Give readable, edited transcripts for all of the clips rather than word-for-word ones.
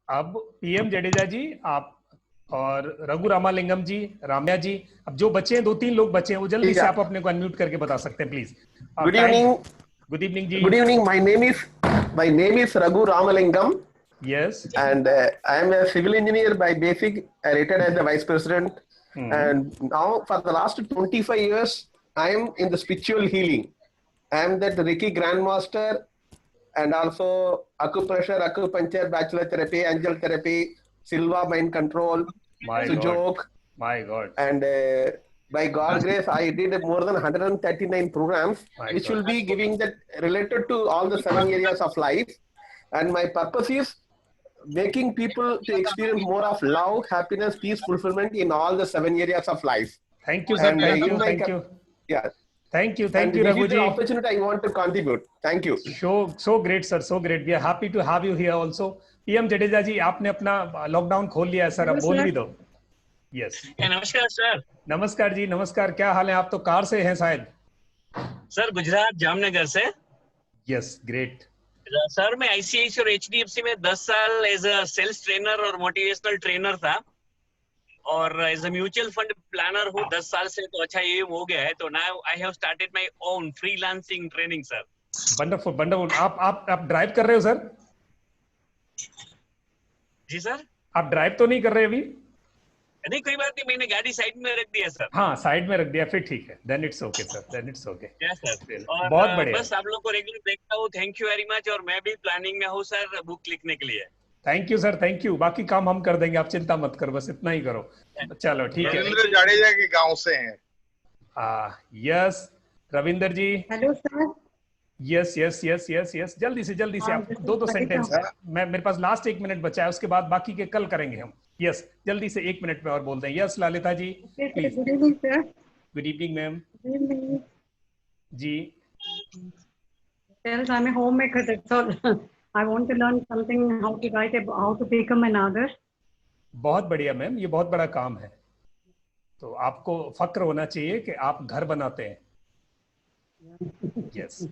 अब पीएम जडेजा जी आप और रघु रामालिंगम जी, राम्या जी, अब जो बचे हैं 2-3 लोग बचे हैं वो जल्दी से आप अपने को अनम्यूट करके बता सकते हैं please. Good time. evening. Good evening ji. Good evening. My name is Raghu Ramalingam, यस। and I am a civil engineer by basic. I retired as the vice president, and now for the last 25 years, I am in the spiritual healing. I am that Reiki grandmaster, and also acupressure, acupuncture, bachelor therapy, angel therapy, Silva mind control, my God, Sujok, my God, and by God grace, I did more than 139 programs, my which God. will be giving that related to all the 7 areas of life. And my purpose is making people to experience more of love, happiness, peace, fulfillment in all the 7 areas of life. Thank you sir, And thank in you, my thank you, yeah, thank and you this Raghu is the ji. opportunity I want to contribute. Thank you. So great sir, so great, we are happy to have you here also. PM Jadeja ji, आपने अपना lockdown खोल लिया है sir, अब बोल भी दो। Yes. नमस्कार सर। नमस्कार जी, नमस्कार, क्या हाल है? आप तो कार से हैं शायद। सर गुजरात जामनगर से। Yes, great. सर मैं आईसीआईसी और एचडीएफसी में 10 साल एज अ सेल्स ट्रेनर और मोटिवेशनल ट्रेनर था, और as a mutual fund planner हूँ 10 साल से। तो अच्छा ये हो गया है, तो now I have started my own freelancing training sir. Wonderful, wonderful. आप ड्राइव कर रहे हो सर? जी सर। आप ड्राइव तो नहीं कर रहे अभी? नहीं कोई बात नहीं, मैंने गाड़ी साइड में रख दिया सर। हाँ, साइड में रख दिया, फिर ठीक है। Then it's okay sir, then it's okay. Yes sir. और बहुत बढ़िया। बस आप लोग को रेगुलर देखता हूँ, थैंक यू वेरी मच। और मैं भी प्लानिंग में हूँ सर बुक लिखने के लिए। Thank you sir, thank you. बाकी काम हम कर देंगे, आप चिंता मत करो, बस इतना ही करो। चलो ठीक है। रविंद्र जाडेजा के गांव से हैं। Yes Ravinder ji. Hello sir. Yes yes yes yes yes, जल्दी से आप दो सेंटेंस में। मैं मेरे पास लास्ट 1 मिनट बचा है, उसके बाद बाकी के कल करेंगे हम। यस, जल्दी से 1 मिनट में और बोल दें। Yes Lalita ji please. Good evening sir. Good evening ma'am. Good evening ji. Sir, I'm a homemaker, that's all. I want to learn something, how to write, how to become an author. बहुत बढ़िया ma'am, ये बहुत बड़ा काम है, तो आपको फक्र होना चाहिए कि आप घर बनाते हैं। Yes,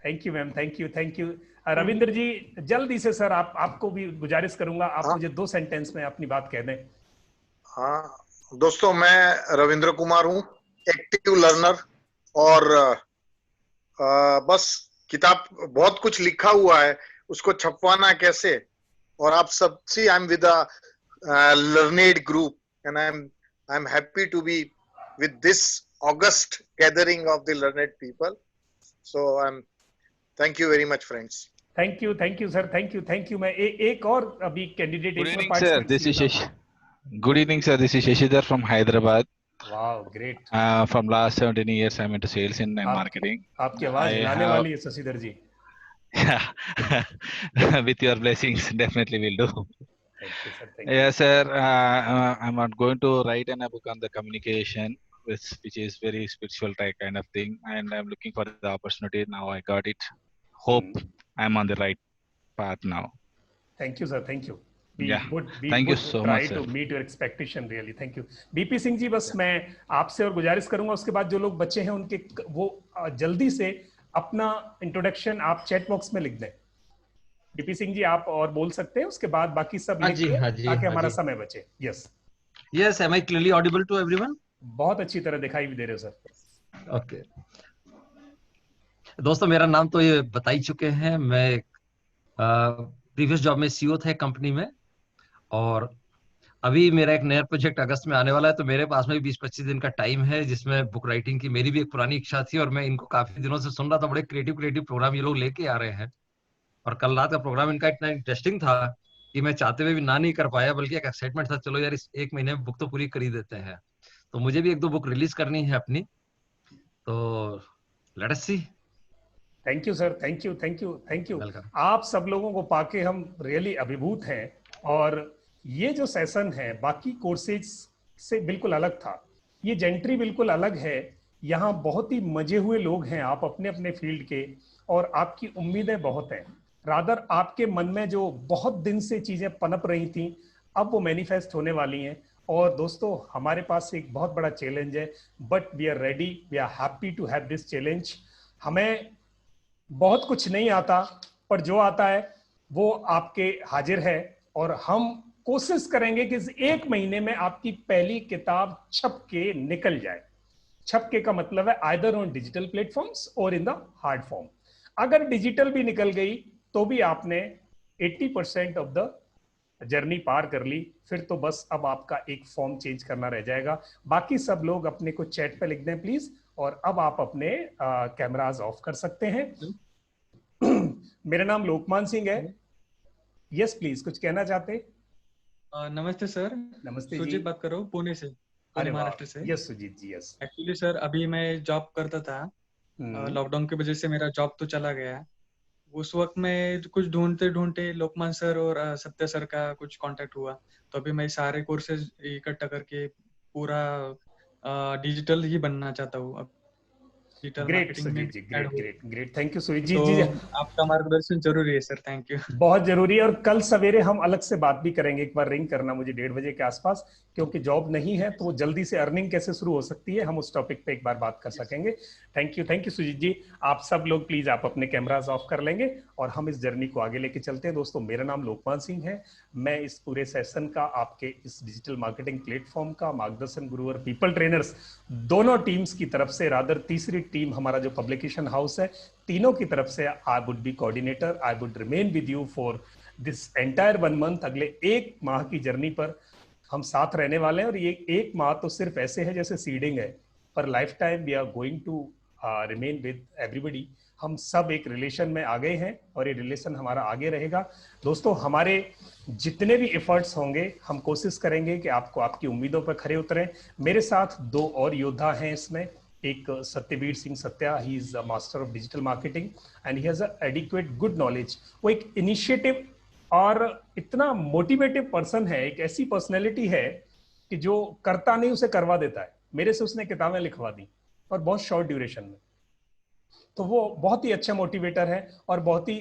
thank you ma'am, thank you, thank you. Ravindra ji जल्दी से सर, आपको भी गुजारिश करूंगा, आप मुझे 2 सेंटेंस में अपनी बात कह दें। हाँ दोस्तों, मैं रविंद्र कुमार हूँ, एक्टिव लर्नर, और बस किताब बहुत कुछ लिखा हुआ है, उसको छपवाना कैसे, और आप सब see I am with learned group, and I am happy to be with this august gathering of the learned people, so I am thank you very much friends. Thank you sir, thank you. मैं एक और अभी candidate, Good evening, sir. This is Shashidhar from Hyderabad. Wow, great. From last 17 years, I'm into sales and marketing. आपकी आवाज हिलाने वाली है शशिधर जी। With your blessings, definitely will do. Thank you, sir. Thank you. Yes, sir. I'm not going to write a book on the communication, which is very spiritual type kind of thing, and I'm looking for the opportunity. Now I got it. Hope I'm on the right path now. Thank you, sir. Thank you. Thank you so much, sir. Try to meet your expectation, really. Thank you. BP Singh ji, बस मैं आपसे और गुजारिश करूंगा, उसके बाद जो लोग बचे हैं उनके वो जल्दी से अपना इंट्रोडक्शन आप चैट बॉक्स में लिख दें। बीपी सिंह जी आप और बोल सकते हैं, उसके बाद बाकी सब लिख दें ताकि हमारा समय बचे। Yes yes, am I clearly audible to everyone? बहुत अच्छी तरह दिखाई भी दे रहे हो सर। ओके दोस्तों, मेरा नाम तो ये बता ही चुके हैं। मैं प्रीवियस जॉब में सीईओ थे कंपनी में, और अभी मेरा एक नया प्रोजेक्ट अगस्त में आने वाला है, तो मेरे पास में 20-25 दिन का टाइम है, जिसमें बुक राइटिंग की मेरी भी एक पुरानी इच्छा थी, और मैं इनको काफी दिनों से सुन रहा था। बड़े क्रिएटिव प्रोग्राम ये लोग लेके आ रहे हैं, और कल रात का प्रोग्राम इनका इतना इंटरेस्टिंग था कि मैं चाहते हुए भी ना नहीं कर पाया, बल्कि एक एक्साइटमेंट था, चलो यार इस 1 महीने में बुक तो पूरी कर ही देते हैं। तो मुझे भी 1-2 बुक रिलीज करनी है अपनी, तो let us see. Thank you sir, thank you. आप सब लोगों को पाके हम रियली अभिभूत हैं, और ये जो सेशन है बाकी कोर्सेज से बिल्कुल अलग था, ये जेंट्री बिल्कुल अलग है। यहाँ बहुत ही मजे हुए लोग हैं, आप अपने अपने फील्ड के, और आपकी उम्मीदें बहुत हैं। रादर आपके मन में जो बहुत दिन से चीजें पनप रही थी, अब वो मैनिफेस्ट होने वाली हैं। और दोस्तों, हमारे पास एक बहुत बड़ा चैलेंज है, but we are ready, we are happy to have this challenge. हमें बहुत कुछ नहीं आता, पर जो आता है वो आपके हाजिर है, और हम कोशिश करेंगे कि इस 1 महीने में आपकी पहली किताब छप के निकल जाए। छप के का मतलब है आइदर ऑन डिजिटल प्लेटफॉर्म्स और इन द हार्ड फॉर्म। अगर डिजिटल भी निकल गई तो भी आपने 80% ऑफ द जर्नी पार कर ली। फिर तो बस अब आपका एक फॉर्म चेंज करना रह जाएगा। बाकी सब लोग अपने को चैट पे लिख दें प्लीज, और अब आप अपने कैमरास ऑफ कर सकते हैं। मेरा नाम लोकमान सिंह है। यस प्लीज, कुछ कहना चाहते? नमस्ते सर। नमस्ते जी। सुजीत बात कर रहा हूँ पुणे से, अरे महाराष्ट्र से। यस सुजीत जी, यस। एक्चुअली सर अभी मैं जॉब करता था, लॉकडाउन की वजह से मेरा जॉब तो चला गया। उस वक्त में कुछ ढूंढते ढूंढते लोकमान सर और सत्य सर का कुछ कांटेक्ट हुआ, तो अभी मैं सारे कोर्सेज इकट्ठा करके पूरा डिजिटल ही बनना चाहता हूँ। Great Sujeet ji, great great great, thank you Sujeet ji. आपका मार्गदर्शन जरूरी है सर, थैंक यू। बहुत जरूरी है, और कल सवेरे हम अलग से बात भी करेंगे। एक बार रिंग करना मुझे 1:30 बजे के आसपास, क्योंकि जॉब नहीं है तो जल्दी से अर्निंग कैसे शुरू हो सकती है, हम उस टॉपिक पे एक बार बात कर सकेंगे। थैंक यू सुजीत जी। आप सब लोग प्लीज आप अपने कैमरास ऑफ कर लेंगे और हम इस जर्नी को आगे लेके चलते हैं। दोस्तों, मेरा नाम लोकमान सिंह है। मैं इस पूरे सेशन का, आपके इस डिजिटल मार्केटिंग प्लेटफॉर्म का मार्गदर्शन गुरु और पीपल ट्रेनर्स दोनों टीम्स की तरफ से, रादर तीसरी टीम हमारा जो पब्लिकेशन हाउस है, तीनों की तरफ से I would be coordinator. I would remain with you for this entire 1 month. अगले 1 माह की जर्नी पर हम साथ रहने वाले हैं, और ये 1 माह तो सिर्फ ऐसे है जैसे सीडिंग है, पर life time we are going to remain with everybody. हम सब एक रिलेशन में आ गए हैं और ये रिलेशन हमारा आगे रहेगा। दोस्तों, हमारे जितने भी एफर्ट्स होंगे, हम कोशिश करेंगे कि आपको आपकी उम्मीदों पर खरे उतरें। मेरे साथ 2 और योद्धा हैं इसमें। एक Satyavir Singh Satya, he is a master of digital marketing and he has a adequate good knowledge. वो एक इनिशिएटिव और इतना मोटिवेटिव पर्सन है, एक ऐसी पर्सनैलिटी है कि जो करता नहीं उसे करवा देता है। मेरे से उसने किताबें लिखवा दी और बहुत शॉर्ट ड्यूरेशन में। तो वो बहुत ही अच्छा मोटिवेटर है और बहुत ही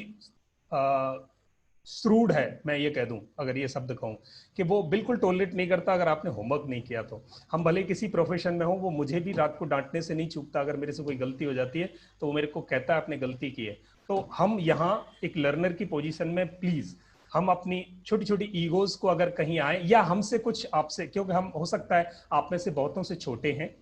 श्रूड है, मैं ये कह दूं, अगर ये शब्द कहूं, कि वो बिल्कुल टॉलरेट नहीं करता अगर आपने होमवर्क नहीं किया तो। हम भले किसी प्रोफेशन में हो, वो मुझे भी रात को डांटने से नहीं चूकता। अगर मेरे से कोई गलती हो जाती है तो वो मेरे को कहता है आपने गलती की है। तो हम यहाँ एक लर्नर की पोजीशन में, प्लीज हम अपनी छोटी छोटी ईगोज को अगर कहीं आए, या हमसे कुछ आपसे, क्योंकि हम हो सकता है आप में से बहुतों से छोटे हैं,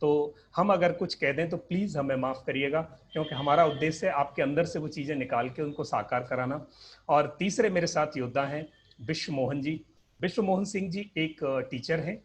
तो हम अगर कुछ कह दें तो प्लीज हमें माफ करिएगा, क्योंकि हमारा उद्देश्य है आपके अंदर से वो चीजें निकाल के उनको साकार कराना। और तीसरे मेरे साथ योद्धा हैं विश्व मोहन जी। विश्व मोहन सिंह जी एक टीचर हैं।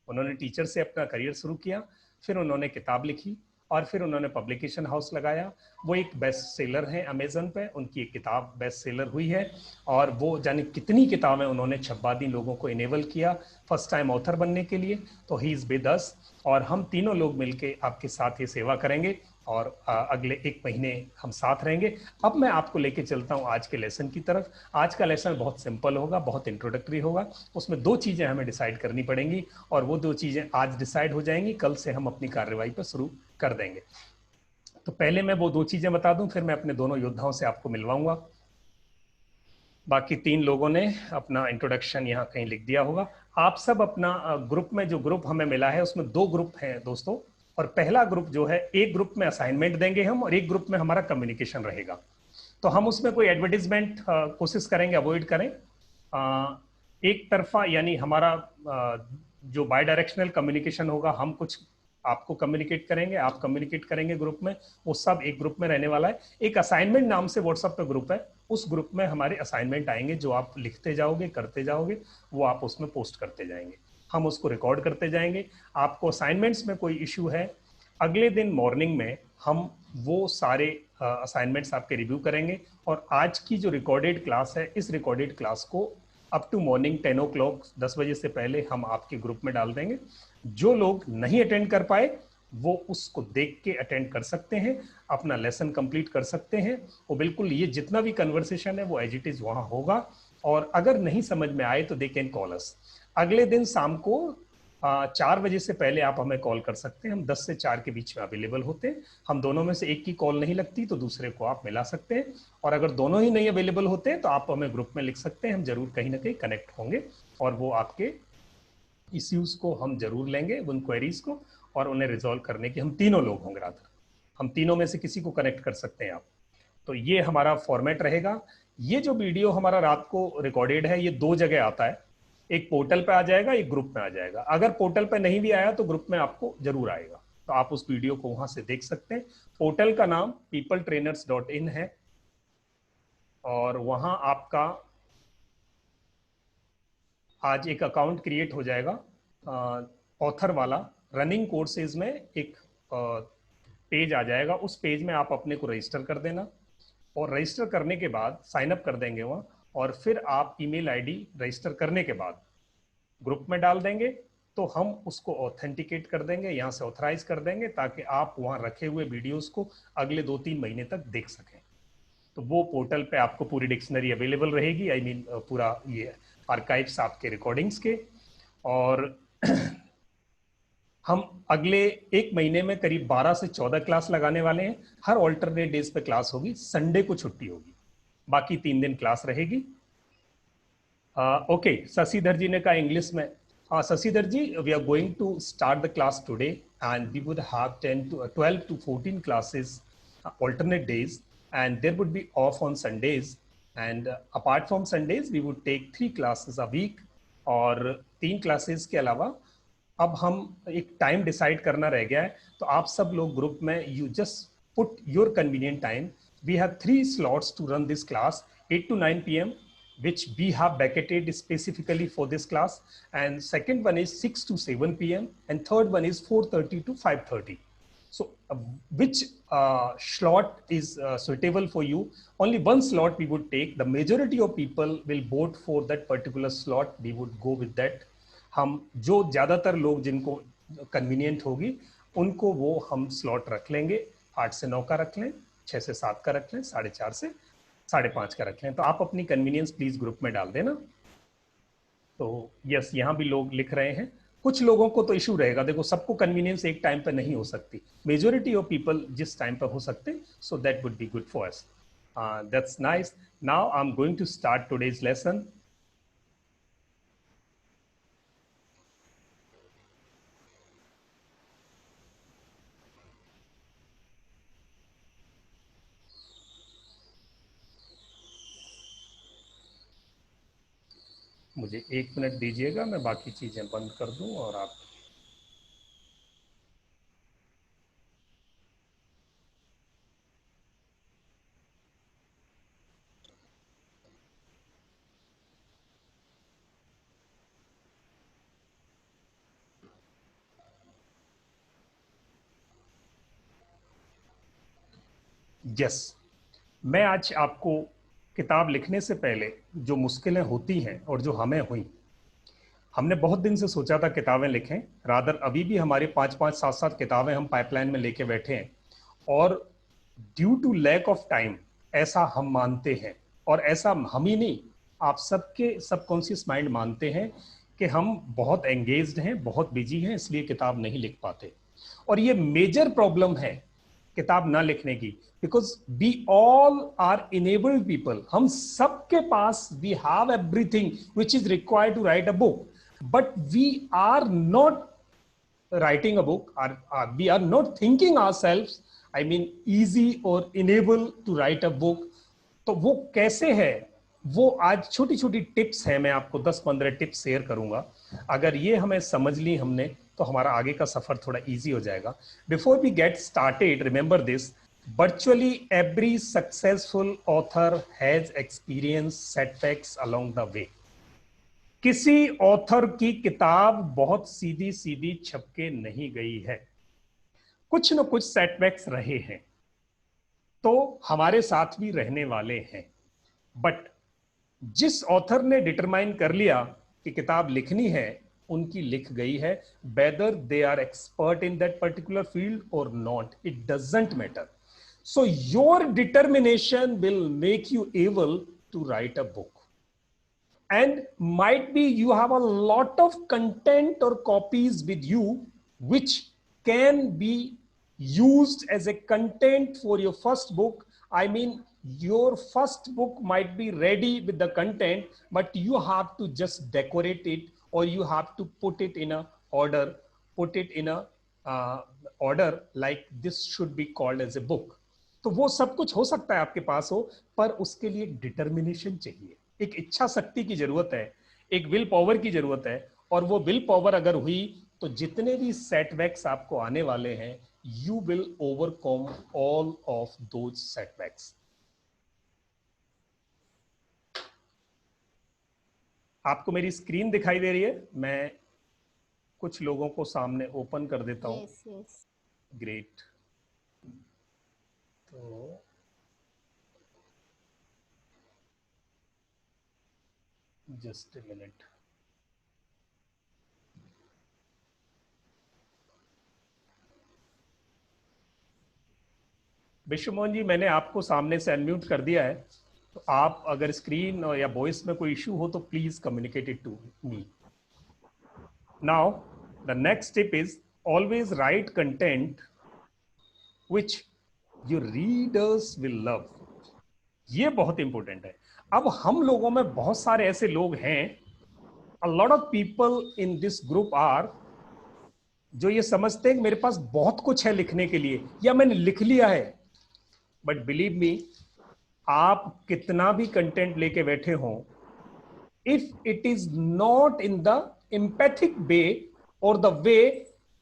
उन्होंने टीचर से अपना करियर शुरू किया, फिर उन्होंने किताब लिखी और फिर उन्होंने पब्लिकेशन हाउस लगाया। वो एक बेस्ट सेलर हैं अमेजन पे, उनकी एक किताब बेस्ट सेलर हुई है और वो जाने कितनी किताबें उन्होंने छपवा दी, लोगों को इनेबल किया फर्स्ट टाइम ऑथर बनने के लिए। तो ही इज विद अस और हम तीनों लोग मिलके आपके साथ ये सेवा करेंगे और अगले 1 महीने हम साथ रहेंगे। अब मैं आपको लेके चलता हूँ आज के लेसन की तरफ। आज का लेसन बहुत सिंपल होगा, बहुत इंट्रोडक्टरी होगा। उसमें 2 चीजें हमें डिसाइड करनी पड़ेंगी और वो 2 चीजें आज डिसाइड हो जाएंगी, कल से हम अपनी कार्यवाही पर शुरू कर देंगे। तो पहले मैं वो 2 चीजें बता दूं, फिर मैं अपने दोनों योद्धाओं से आपको मिलवाऊंगा। बाकी 3 लोगों ने अपना इंट्रोडक्शन यहाँ कहीं लिख दिया होगा। आप सब अपना ग्रुप में, जो ग्रुप हमें मिला है उसमें 2 ग्रुप हैं दोस्तों, और पहला ग्रुप जो है, एक ग्रुप में असाइनमेंट देंगे हम और एक ग्रुप में हमारा कम्युनिकेशन रहेगा। तो हम उसमें कोई एडवर्टीजमेंट कोशिश करेंगे अवॉइड करें। एक तरफा, यानी हमारा जो बाय डायरेक्शनल कम्युनिकेशन होगा, हम कुछ आपको कम्युनिकेट करेंगे, आप कम्युनिकेट करेंगे ग्रुप में, वो सब एक ग्रुप में रहने वाला है। एक असाइनमेंट नाम से व्हाट्सएप पे ग्रुप है, उस ग्रुप में हमारे असाइनमेंट आएंगे, जो आप लिखते जाओगे, करते जाओगे, वो आप उसमें पोस्ट करते जाएंगे, हम उसको रिकॉर्ड करते जाएंगे। आपको असाइनमेंट्स में कोई इश्यू है, अगले दिन मॉर्निंग में हम वो सारे असाइनमेंट्स आपके रिव्यू करेंगे और आज की जो रिकॉर्डेड क्लास है, इस रिकॉर्डेड क्लास को अप टू मॉर्निंग 10 o'clock 10 बजे से पहले हम आपके ग्रुप में डाल देंगे। जो लोग नहीं अटेंड कर पाए वो उसको देख के अटेंड कर सकते हैं, अपना लेसन कंप्लीट कर सकते हैं। वो बिल्कुल, ये जितना भी कन्वर्सेशन है वो एज इट इज वहां होगा, और अगर नहीं समझ में आए तो दे कैन कॉल अस। अगले दिन शाम को 4 बजे से पहले आप हमें कॉल कर सकते हैं, हम 10 से 4 के बीच में अवेलेबल होते हैं। हम दोनों में से एक की कॉल नहीं लगती तो दूसरे को आप मिला सकते हैं, और अगर दोनों ही नहीं अवेलेबल होते हैं तो आप हमें ग्रुप में लिख सकते हैं, हम जरूर कहीं ना कहीं कनेक्ट होंगे और वो आपके इश्यूज को हम जरूर लेंगे, उन क्वेरीज को, और उन्हें रिजॉल्व करने की हम तीनों लोग होंगे। रात हम तीनों में से किसी को कनेक्ट कर सकते हैं आप। तो ये हमारा फॉर्मेट रहेगा। ये जो वीडियो हमारा रात को रिकॉर्डेड है, ये 2 जगह आता है, एक पोर्टल पे आ जाएगा, एक ग्रुप में आ जाएगा। अगर पोर्टल पे नहीं भी आया तो ग्रुप में आपको जरूर आएगा, तो आप उस वीडियो को वहां से देख सकते हैं। पोर्टल का नाम peopletrainers.in है और वहां आपका आज एक अकाउंट क्रिएट हो जाएगा ऑथर वाला। रनिंग कोर्सेज में एक पेज आ जाएगा, उस पेज में आप अपने को रजिस्टर कर देना और रजिस्टर करने के बाद साइन अप कर देंगे वहाँ, और फिर आप ईमेल आईडी रजिस्टर करने के बाद ग्रुप में डाल देंगे तो हम उसको ऑथेंटिकेट कर देंगे, यहाँ से ऑथराइज कर देंगे ताकि आप वहाँ रखे हुए वीडियोस को अगले 2-3 महीने तक देख सकें। तो वो पोर्टल पे आपको पूरी डिक्शनरी अवेलेबल रहेगी, आई मीन पूरा ये आर्काइव्स आपके रिकॉर्डिंग्स के। और हम अगले 1 महीने में करीब 12 से 14 क्लास लगाने वाले हैं। हर ऑल्टरनेट डेज पे क्लास होगी, संडे को छुट्टी होगी, बाकी 3 दिन क्लास रहेगी। ओके, शशिधर जी ने कहा इंग्लिश में। Shashidhar ji, we are going to start the class today and we would have 12 to 14 classes alternate days, and there would be off on Sundays, and apart from Sundays we would take 3 classes a week। और 3 classes के अलावा अब हम एक time decide करना रह गया है, तो आप सब लोग ग्रुप में you just put your convenient time. We have 3 slots to run this class, 8 to 9 p.m. which we have bucketed specifically for this class, and second one is 6 to 7 p.m. and third one is 4:30 to 5:30. So which slot is suitable for you? Only one slot we would take. The majority of people will vote for that particular slot. We would go with that. हम जो ज्यादातर लोग जिनको convenient होगी उनको वो हम slot रख लेंगे। 8 से 9 का रख लें, 6 से 7 का रख लें, 4:30 से 5:30 का रख लें। तो आप अपनी कन्वीनियंस प्लीज ग्रुप में डाल देना। तो यस, यहाँ भी लोग लिख रहे हैं। कुछ लोगों को तो इशू रहेगा, देखो सबको कन्वीनियंस एक टाइम पे नहीं हो सकती, मेजोरिटी ऑफ पीपल जिस टाइम पे हो सकते, so that would be good for us. That's nice. Now I am going to start today's lesson. मुझे 1 मिनट दीजिएगा, मैं बाकी चीजें बंद कर दूं और आप यस, मैं आज आपको किताब लिखने से पहले जो मुश्किलें होती हैं और जो हमें हुई, हमने बहुत दिन से सोचा था किताबें लिखें। रादर अभी भी हमारे 5-5, 7-7 किताबें हम पाइपलाइन में लेके बैठे हैं, और due to lack of time ऐसा हम मानते हैं, और ऐसा हम ही नहीं, आप सबके सबकॉन्शियस माइंड मानते हैं कि हम बहुत एंगेज्ड हैं, बहुत बिजी हैं, इसलिए किताब नहीं लिख पाते। और ये मेजर प्रॉब्लम है किताब ना लिखने की, because we all are enabled people. हम सबके पास we have everything which is required to write a book, but we are not writing a book, we are not thinking ourselves, I mean easy और enable to write a book. तो वो कैसे है, वो आज छोटी छोटी टिप्स है, मैं आपको 10-15 टिप्स शेयर करूंगा। अगर ये हमें समझ ली हमने तो हमारा आगे का सफर थोड़ा इजी हो जाएगा। Before we get started, remember this, virtually every successful author has experienced setbacks along the way. किसी ऑथर की किताब बहुत सीधी सीधी छपके नहीं गई है, कुछ न कुछ सेटबैक्स रहे हैं, तो हमारे साथ भी रहने वाले हैं। बट जिस ऑथर ने डिटरमाइन कर लिया कि किताब लिखनी है, उनकी लिख गई है, whether they are expert in that particular field or not, it doesn't matter. So your determination will make you able to write a book. And might be you have a lot of content or copies with you which can be used as a content for your first book. I mean, your first book might be ready with the content, but you have to just decorate it, or you have to put it in a order, put it in a order like this should be called as a book. तो वो सब कुछ हो सकता है आपके पास हो, पर उसके लिए डिटर्मिनेशन चाहिए, एक इच्छा शक्ति की जरूरत है, एक विल पावर की जरूरत है। और वो विल पावर अगर हुई तो जितने भी सेटबैक्स आपको आने वाले हैं, you will overcome all of those setbacks. आपको मेरी स्क्रीन दिखाई दे रही है? मैं कुछ लोगों को सामने ओपन कर देता हूं। yes. ग्रेट। तो जस्ट ए मिनट। विश्वमोहन जी, मैंने आपको सामने से अनम्यूट कर दिया है, तो आप अगर स्क्रीन या वॉइस में कोई इश्यू हो तो please communicate it to me. Now the next step is always write content which your readers will love। ये बहुत इंपॉर्टेंट है। अब हम लोगों में बहुत सारे ऐसे लोग हैं, a lot of people in this group are, जो ये समझते हैं कि मेरे पास बहुत कुछ है लिखने के लिए या मैंने लिख लिया है। बट बिलीव मी, आप कितना भी कंटेंट लेके बैठे हो, if it is not in the empathic way or the way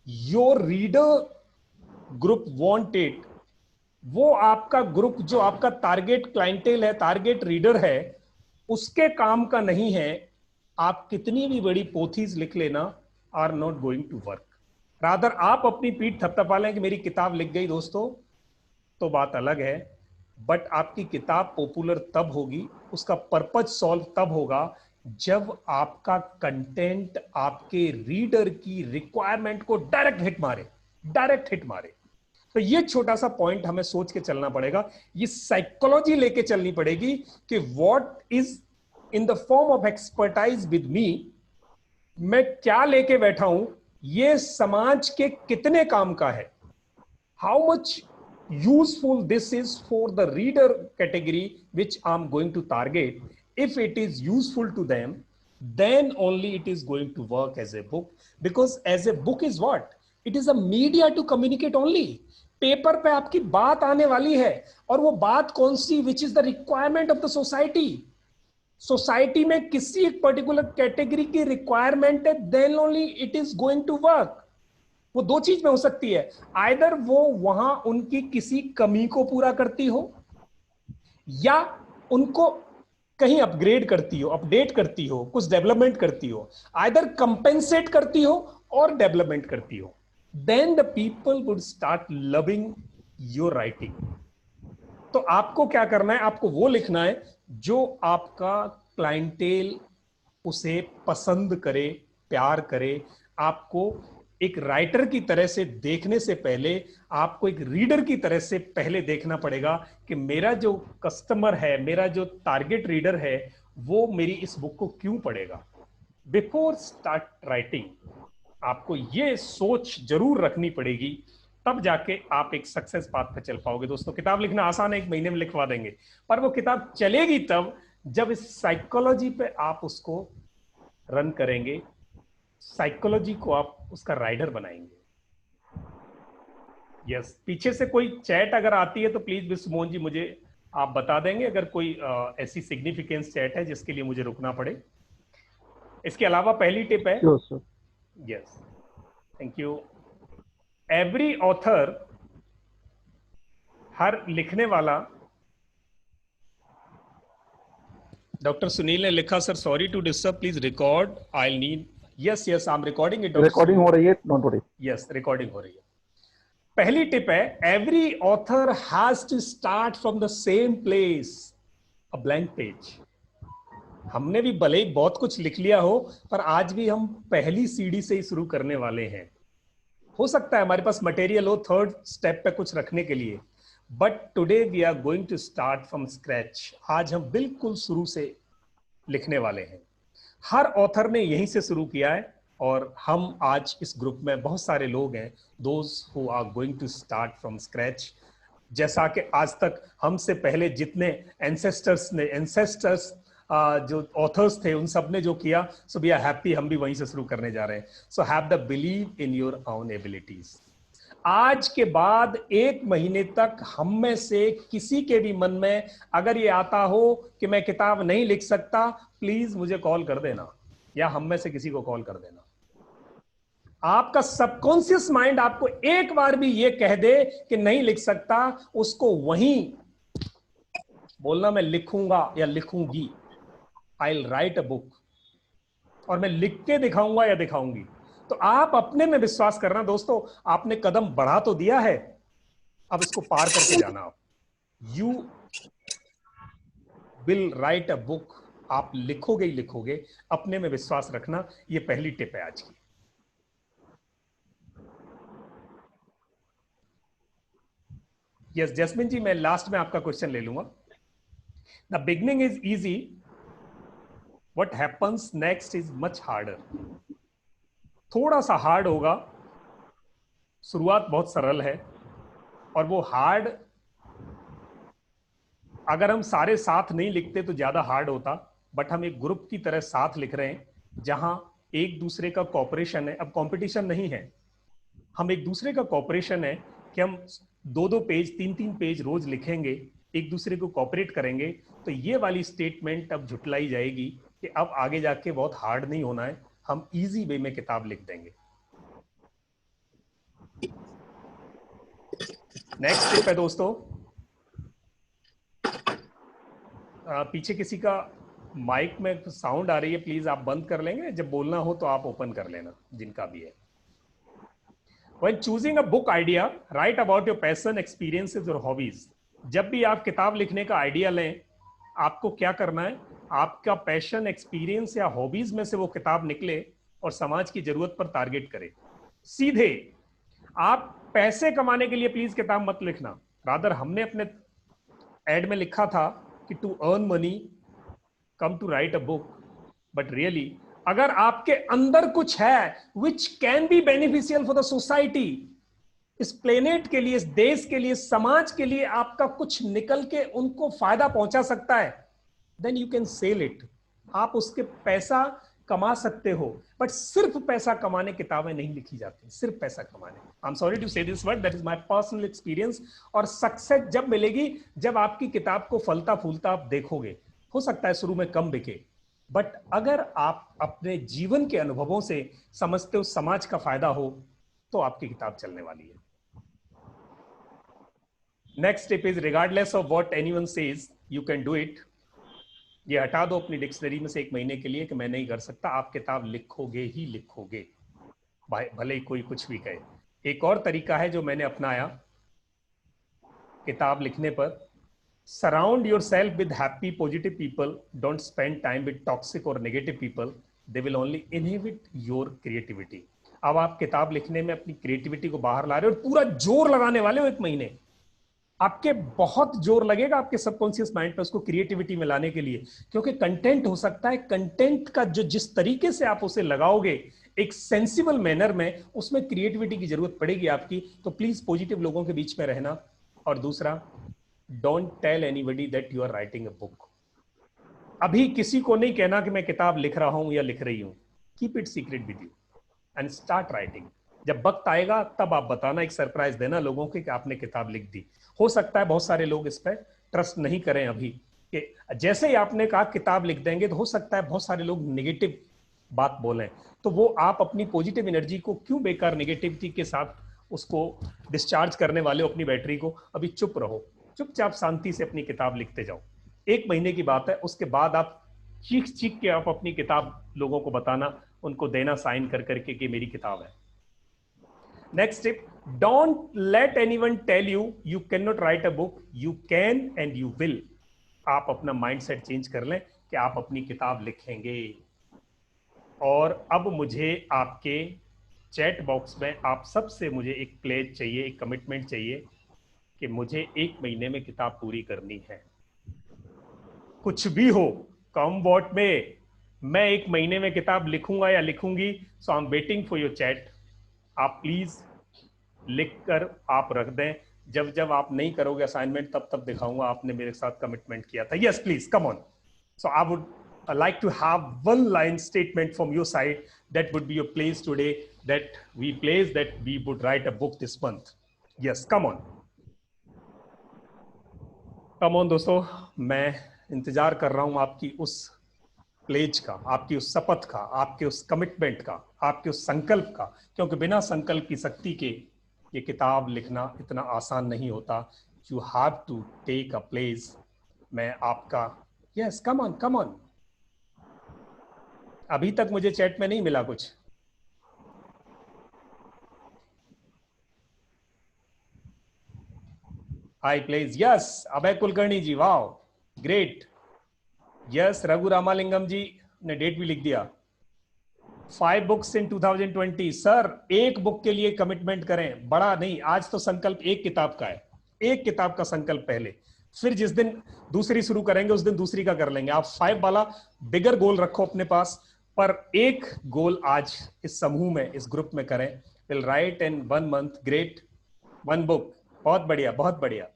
your reader group want it, वो आपका ग्रुप जो आपका टारगेट क्लाइंटेल है, टारगेट रीडर है, उसके काम का नहीं है, आप कितनी भी बड़ी पोथीज लिख लेना, are not going to work. Rather आप अपनी पीठ थपथपा लें कि मेरी किताब लिख गई दोस्तों, तो बात अलग है। बट आपकी किताब पॉपुलर तब होगी, उसका पर्पज सॉल्व तब होगा जब आपका कंटेंट आपके रीडर की रिक्वायरमेंट को डायरेक्ट हिट मारे। तो ये छोटा सा पॉइंट हमें सोच के चलना पड़ेगा, ये साइकोलॉजी लेके चलनी पड़ेगी कि what is in the form of expertise with me, मैं क्या लेके बैठा हूं, ये समाज के कितने काम का है, how much useful this is for the reader category which I am going to target. If it is useful to them, then only it is going to work as a book, because as a book is what, it is a media to communicate only। Paper पे आपकी बात आने वाली है, और वो बात कौन सी, which is the requirement of the society. Society में किसी एक पर्टिकुलर कैटेगरी की रिक्वायरमेंट है, then only it is going to work. वो दो चीज में हो सकती है, आइदर वो वहां उनकी किसी कमी को पूरा करती हो, या उनको कहीं अपग्रेड करती हो, अपडेट करती हो, कुछ डेवलपमेंट करती हो, आइदर कंपेंसेट करती हो और डेवलपमेंट करती हो। Then the people would start loving your writing। तो आपको क्या करना है, आपको वो लिखना है जो आपका क्लाइंटेल उसे पसंद करे, प्यार करे। आपको एक राइटर की तरह से देखने से पहले आपको एक रीडर की तरह से पहले देखना पड़ेगा कि मेरा जो कस्टमर है, मेरा जो टारगेट रीडर है, वो मेरी इस बुक को क्यों पढ़ेगा। बिफोर स्टार्ट राइटिंग आपको ये सोच जरूर रखनी पड़ेगी, तब जाके आप एक सक्सेस पाथ पे चल पाओगे। दोस्तों, किताब लिखना आसान है, 1 महीने में लिखवा देंगे, पर वो किताब चलेगी तब जब इस साइकोलॉजी पे आप उसको रन करेंगे, साइकोलॉजी को आप उसका राइडर बनाएंगे। यस, पीछे से कोई चैट अगर आती है तो प्लीज विश्वमोहन जी मुझे आप बता देंगे, अगर कोई ऐसी सिग्निफिकेंस चैट है जिसके लिए मुझे रुकना पड़े। इसके अलावा पहली टिप है, yes, thank you, every author, हर लिखने वाला, डॉक्टर सुनील ने लिखा, sir sorry to disturb, please record, I need, yes yes, I am recording it. Recording हो रही है, डोंट वरी। यस, रिकॉर्डिंग हो रही है। पहली टिप है, every author has to start from the same place, a blank page. हमने भी भले ही बहुत कुछ लिख लिया हो, पर आज भी हम पहली सीढ़ी से ही शुरू करने वाले हैं। हो सकता है हमारे पास मटेरियल हो 3rd स्टेप पे कुछ रखने के लिए, but today we are going to start from scratch. आज हम बिल्कुल शुरू से लिखने वाले हैं। हर ऑथर ने यहीं से शुरू किया है, और हम आज इस ग्रुप में बहुत सारे लोग हैं, those who are going to start from scratch. जैसा कि आज तक हमसे पहले जितने एंसेस्टर्स जो ऑथर्स थे, उन सब ने जो किया, सो वी आर हैप्पी, हम भी वहीं से शुरू करने जा रहे हैं। So have the believe in your own abilities. आज के बाद 1 महीने तक हम में से किसी के भी मन में अगर ये आता हो कि मैं किताब नहीं लिख सकता, प्लीज मुझे कॉल कर देना या हम में से किसी को कॉल कर देना। आपका सबकॉन्शियस माइंड आपको एक बार भी ये कह दे कि नहीं लिख सकता, उसको वहीं बोलना मैं लिखूंगा या लिखूंगी, I will write a book, और मैं लिख के दिखाऊंगा या दिखाऊंगी। तो आप अपने में विश्वास करना दोस्तों, आपने कदम बढ़ा तो दिया है, अब इसको पार करके जाना। आप you will write a book, आप लिखोगे ही लिखोगे, अपने में विश्वास रखना। ये पहली टिप है आज की। यस जैस्मिन जी, मैं लास्ट में आपका क्वेश्चन ले लूंगा। The beginning is easy, what happens next is much harder. थोड़ा सा हार्ड होगा, शुरुआत बहुत सरल है, और वो हार्ड अगर हम सारे साथ नहीं लिखते तो ज्यादा हार्ड होता, बट हम एक ग्रुप की तरह साथ लिख रहे हैं जहां एक दूसरे का कॉपरेशन है। अब कंपटीशन नहीं है, हम एक दूसरे का कॉपरेशन है कि हम 2-2 पेज 3-3 पेज रोज लिखेंगे, एक दूसरे को कॉपरेट करेंगे। तो ये वाली स्टेटमेंट अब झुटलाई जाएगी कि अब आगे जाके बहुत हार्ड नहीं होना है, हम इजी वे में किताब लिख देंगे। नेक्स्ट टिप है दोस्तों, पीछे किसी का माइक में साउंड आ रही है, प्लीज आप बंद कर लेंगे, जब बोलना हो तो आप ओपन कर लेना, जिनका भी है। When choosing a book idea, write about your passion, experiences और hobbies। जब भी आप किताब लिखने का आइडिया लें, आपको क्या करना है, आपका पैशन, एक्सपीरियंस या हॉबीज में से वो किताब निकले और समाज की जरूरत पर टारगेट करे। सीधे आप पैसे कमाने के लिए प्लीज किताब मत लिखना। रादर हमने अपने एड में लिखा था कि to earn money come to write a book, but really अगर आपके अंदर कुछ है which can be beneficial for the society, इस प्लेनेट के लिए, इस देश के लिए, समाज के लिए आपका कुछ निकल के उनको फायदा पहुंचा सकता है, then you can sell it. आप उसके पैसा कमा सकते हो, बट सिर्फ पैसा कमाने किताबें नहीं लिखी जाती, सिर्फ पैसा कमाने। आई एम सॉरी टू से this word, that is my personal experience. और सक्सेस जब मिलेगी जब आपकी किताब को फलता फूलता आप देखोगे। हो सकता है शुरू में कम बिके, बट अगर आप अपने जीवन के अनुभवों से समझते हो समाज का फायदा हो, तो आपकी किताब चलने वाली है। Next step is regardless of what anyone says you can do it. ये हटा दो अपनी डिक्शनरी में से 1 महीने के लिए कि मैं नहीं कर सकता। आप किताब लिखोगे ही लिखोगे, भले ही कोई कुछ भी कहे। एक और तरीका है जो मैंने अपनाया किताब लिखने पर, surround yourself with happy positive people, don't spend time with toxic or negative people, they will only inhibit your creativity। अब आप किताब लिखने में अपनी क्रिएटिविटी को बाहर ला रहे हो और पूरा जोर लगाने वाले हो 1 महीने, आपके बहुत जोर लगेगा आपके सबकॉन्शियस माइंड पे उसको क्रिएटिविटी में लाने के लिए, क्योंकि कंटेंट हो सकता है, कंटेंट का जो जिस तरीके से आप उसे लगाओगे एक सेंसिबल मैनर में, उसमें क्रिएटिविटी की जरूरत पड़ेगी आपकी। तो प्लीज पॉजिटिव लोगों के बीच में रहना। और दूसरा, Don't tell anybody that you are writing a book। अभी किसी को नहीं कहना कि मैं किताब लिख रहा हूं या लिख रही हूं। Keep it secret with you and start writing। जब वक्त आएगा तब आप बताना, एक सरप्राइज देना लोगों को कि आपने किताब लिख दी। हो सकता है बहुत सारे लोग इस पर ट्रस्ट नहीं करें अभी, कि जैसे ही आपने कहा किताब लिख देंगे, तो हो सकता है बहुत सारे लोग नेगेटिव बात बोलें, तो वो आप अपनी पॉजिटिव एनर्जी को क्यों बेकार नेगेटिविटी के साथ उसको डिस्चार्ज करने वाले हो अपनी बैटरी को। अभी चुप रहो, चुपचाप शांति से अपनी किताब लिखते जाओ। 1 महीने की बात है, उसके बाद आप चीख चीख के आप अपनी किताब लोगों को बताना, उनको देना साइन कर करके कि मेरी किताब है। Next tip, don't let anyone tell you you can not write a book, you can and you will. आप अपना माइंडसेट चेंज कर लें कि आप अपनी किताब लिखेंगे। और अब मुझे आपके चैट बॉक्स में आप सबसे मुझे एक प्लेज चाहिए, एक कमिटमेंट चाहिए कि मुझे 1 महीने में किताब पूरी करनी है। कुछ भी हो, कम वॉट में, मैं 1 महीने में किताब लिखूंगा या लिखूंगी। So I am waiting for your chat. आप प्लीज लिख कर आप रख दें, जब जब आप नहीं करोगे असाइनमेंट तब तब दिखाऊंगा आपने मेरे साथ कमिटमेंट किया था। Yes please come on. So I would like to have 1 line statement from your side, that would be your place today, that we place that we would write a book this month। Yes, come on दोस्तों, मैं इंतजार कर रहा हूं आपकी उस pledge का, आपकी उस शपथ का, आपके उस कमिटमेंट का, आपके उस संकल्प का, क्योंकि बिना संकल्प की शक्ति के ये किताब लिखना इतना आसान नहीं होता। You have to take a pledge. मैं आपका यस, कम ऑन। अभी तक मुझे चैट में नहीं मिला कुछ। High pledge, yes Abhay Kulkarni ji, wow great. Yes Raghu Ramalingam ji ने डेट भी लिख दिया। 5 बुक्स इन 2020। सर एक बुक के लिए कमिटमेंट करें, बड़ा नहीं। आज तो संकल्प एक किताब का है, एक किताब का संकल्प पहले, फिर जिस दिन दूसरी शुरू करेंगे उस दिन दूसरी का कर लेंगे। आप 5 वाला बिगर गोल रखो अपने पास, पर एक गोल आज इस समूह में, इस ग्रुप में करें। Will write in 1 month। Great, 1 book। बहुत बढ़िया, बहुत बढ़िया,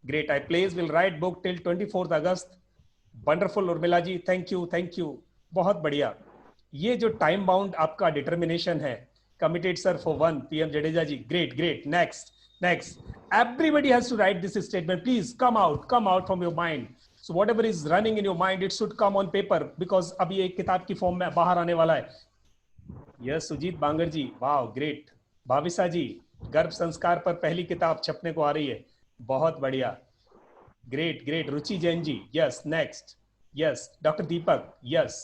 great. I pledge will write book till 24 August. Wonderful Urmila ji, thank you, बहुत बढ़िया। ये जो टाइम बाउंड आपका डिटर्मिनेशन है, committed sir for 1 PM Jadeja ji, great. Next everybody has to write this statement. Please come out from your mind. So whatever is running in your mind, it should come on paper, because अभी एक किताब की form में बाहर आने वाला है। Yes Sujit बांगर जी, wow great. भाविसा जी, गर्भ संस्कार पर पहली किताब छपने को आ रही है, बहुत बढ़िया, ग्रेट। रुचि Jain ji, yes next. Yes doctor दीपक, यस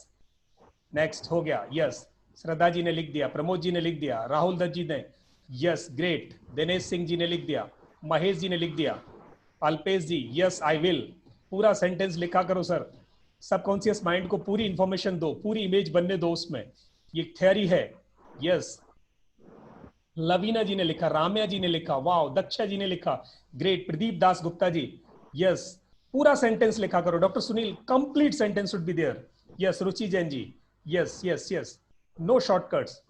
नेक्स्ट हो गया। यस श्रद्धा जी ने लिख दिया, प्रमोद जी ने लिख दिया, राहुल दत्त जी ने, यस ग्रेट। दिनेश सिंह जी ने लिख दिया, महेश जी ने लिख दिया, अल्पेश जी, यस आई विल। पूरा सेंटेंस लिखा करो सर, सबकॉन्शियस माइंड को पूरी इंफॉर्मेशन दो, पूरी इमेज बनने दो उसमें, ये थ्योरी है। यस लवीना जी ने लिखा, राम्या जी ने लिखा, वाओ दक्षा जी ने लिखा, ग्रेट। प्रदीप दास गुप्ता जी, यस पूरा सेंटेंस लिखा करो। Doctor Sunil, complete sentence should be there. Yes Ruchi Jain ji, yes no shortcuts.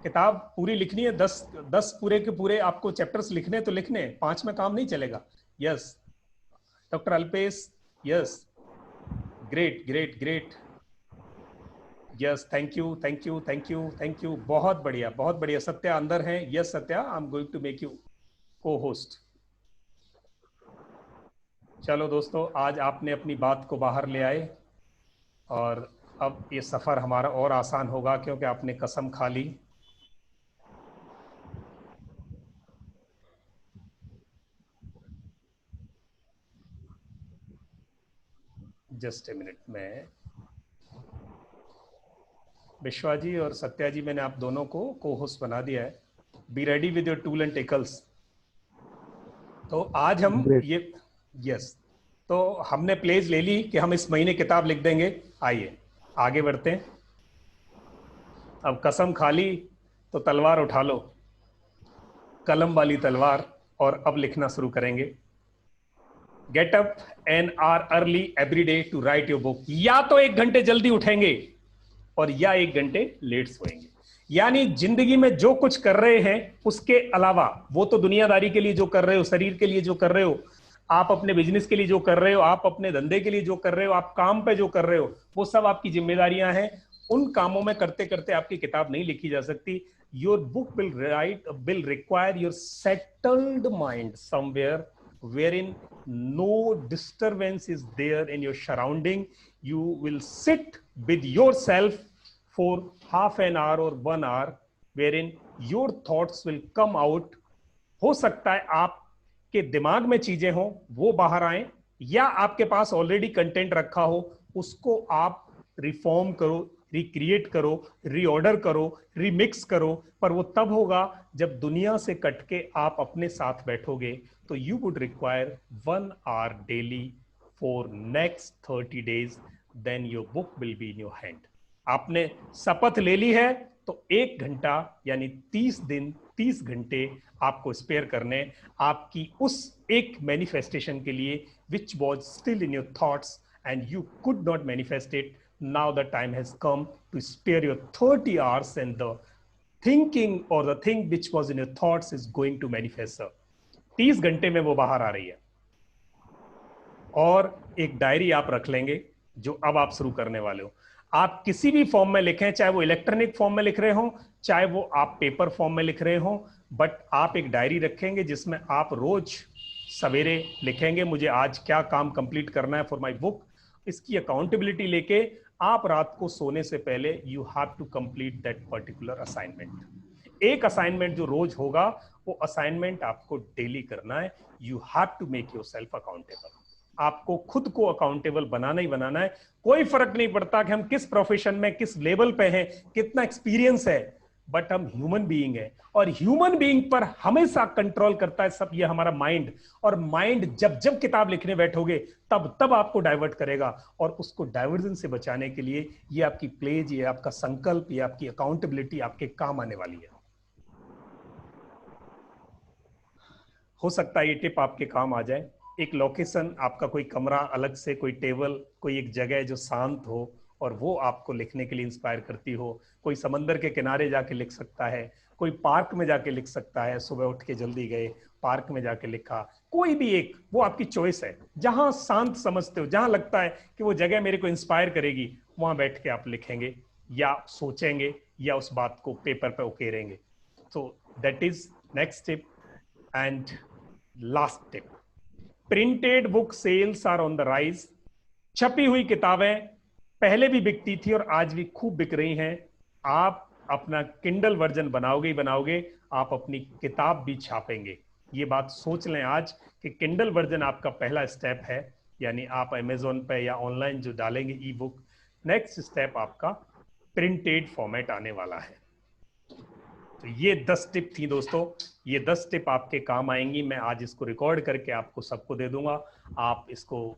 किताब पूरी लिखनी है, 10 पूरे के पूरे आपको चैप्टर्स लिखने तो लिखने, 5 में काम नहीं चलेगा। Yes doctor Alpesh, yes great. Yes thank you, बहुत बढ़िया। सत्या अंदर है, yes Satya, I am going to make you को होस्ट। चलो दोस्तों, आज आपने अपनी बात को बाहर ले आए और अब ये सफर हमारा और आसान होगा, क्योंकि आपने कसम खा ली। जस्ट ए मिनट में, विश्वा जी और सत्या जी, मैंने आप दोनों को को होस्ट बना दिया है। Be ready with your tool and tackles. तो आज हम ये यस, तो हमने प्लेज ले ली कि हम इस महीने किताब लिख देंगे। आइए आगे बढ़ते हैं। अब कसम खा ली तो तलवार उठा लो, कलम वाली तलवार, और अब लिखना शुरू करेंगे। Get up an hour early every day to write your book. या तो 1 घंटे जल्दी उठेंगे और या 1 घंटे लेट सोएंगे। यानी जिंदगी में जो कुछ कर रहे हैं उसके अलावा, वो तो दुनियादारी के लिए जो कर रहे हो, शरीर के लिए जो कर रहे हो, आप अपने बिजनेस के लिए जो कर रहे हो, आप अपने धंधे के लिए जो कर रहे हो, आप काम पे जो कर रहे हो, वो सब आपकी जिम्मेदारियां हैं। उन कामों में करते करते आपकी किताब नहीं लिखी जा सकती। Your book will require your settled mind somewhere wherein no disturbance is there in your surrounding. You will sit with yourself for half an hour or 1 hour, wherein your thoughts will come out. हो सकता है आपके दिमाग में चीजें हो वो बाहर आए, या आपके पास ऑलरेडी कंटेंट रखा हो, उसको आप रिफॉर्म करो, रिक्रिएट करो, रीऑर्डर करो, रिमिक्स करो। पर वो तब होगा जब दुनिया से कटके आप अपने साथ बैठोगे। तो you would require 1 hour daily for next 30 days, then your book will be in your hand. आपने शपथ ले ली है तो 1 घंटा यानी 30 दिन 30 घंटे आपको स्पेयर करने, आपकी उस एक मैनिफेस्टेशन के लिए which was still in your thoughts and you could not manifest it. Now the time has come to spare your 30 hours, and the thinking or the thing which was in your thoughts is going to manifest, sir. 30 घंटे में वो बाहर आ रही है। और एक diary आप रख लेंगे जो अब आप शुरू करने वाले हो। आप किसी भी फॉर्म में लिखें, चाहे वो इलेक्ट्रॉनिक फॉर्म में लिख रहे हो, चाहे वो आप पेपर फॉर्म में लिख रहे हो, बट आप एक डायरी रखेंगे जिसमें आप रोज सवेरे लिखेंगे मुझे आज क्या काम कंप्लीट करना है फॉर माय बुक। इसकी अकाउंटेबिलिटी लेके आप रात को सोने से पहले you have to complete that particular assignment. एक असाइनमेंट जो रोज होगा वो असाइनमेंट आपको डेली करना है। You have to make yourself accountable. आपको खुद को अकाउंटेबल बनाना ही बनाना है। कोई फर्क नहीं पड़ता कि हम किस प्रोफेशन में किस लेवल पे हैं, कितना एक्सपीरियंस है, बट हम ह्यूमन बीइंग है और ह्यूमन बीइंग पर हमेशा कंट्रोल करता है सब ये हमारा माइंड। और माइंड जब जब किताब लिखने बैठोगे तब तब आपको डाइवर्ट करेगा और उसको डाइवर्जन से बचाने के लिए ये आपकी प्लेज, ये आपका संकल्प, ये आपकी अकाउंटेबिलिटी आपके काम आने वाली है। हो सकता है ये टिप आपके काम आ जाए। एक लोकेशन, आपका कोई कमरा अलग से, कोई टेबल, कोई एक जगह जो शांत हो और वो आपको लिखने के लिए इंस्पायर करती हो। कोई समंदर के किनारे जाके लिख सकता है, कोई पार्क में जाके लिख सकता है, सुबह उठ के जल्दी गए पार्क में जाके लिखा, कोई भी एक, वो आपकी चॉइस है। जहां शांत समझते हो, जहां लगता है कि वो जगह मेरे को इंस्पायर करेगी, वहां बैठ के आप लिखेंगे या सोचेंगे या उस बात को पेपर पे उकेरेंगे। So that is next tip. And last tip, printed book sales are on the rise. छपी हुई किताबें पहले भी बिकती थी और आज भी खूब बिक रही हैं। आप अपना किंडल वर्जन बनाओगे ही बनाओगे, आप अपनी किताब भी छापेंगे। ये बात सोच लें आज कि किंडल वर्जन आपका पहला स्टेप है, यानी आप अमेज़न पे या ऑनलाइन जो डालेंगे ई बुक, नेक्स्ट स्टेप आपका प्रिंटेड फॉर्मेट आने वाला है। तो ये 10 टिप थी दोस्तों, ये 10 टिप आपके काम आएंगी। मैं आज इसको रिकॉर्ड करके आपको सबको दे दूंगा। आप इसको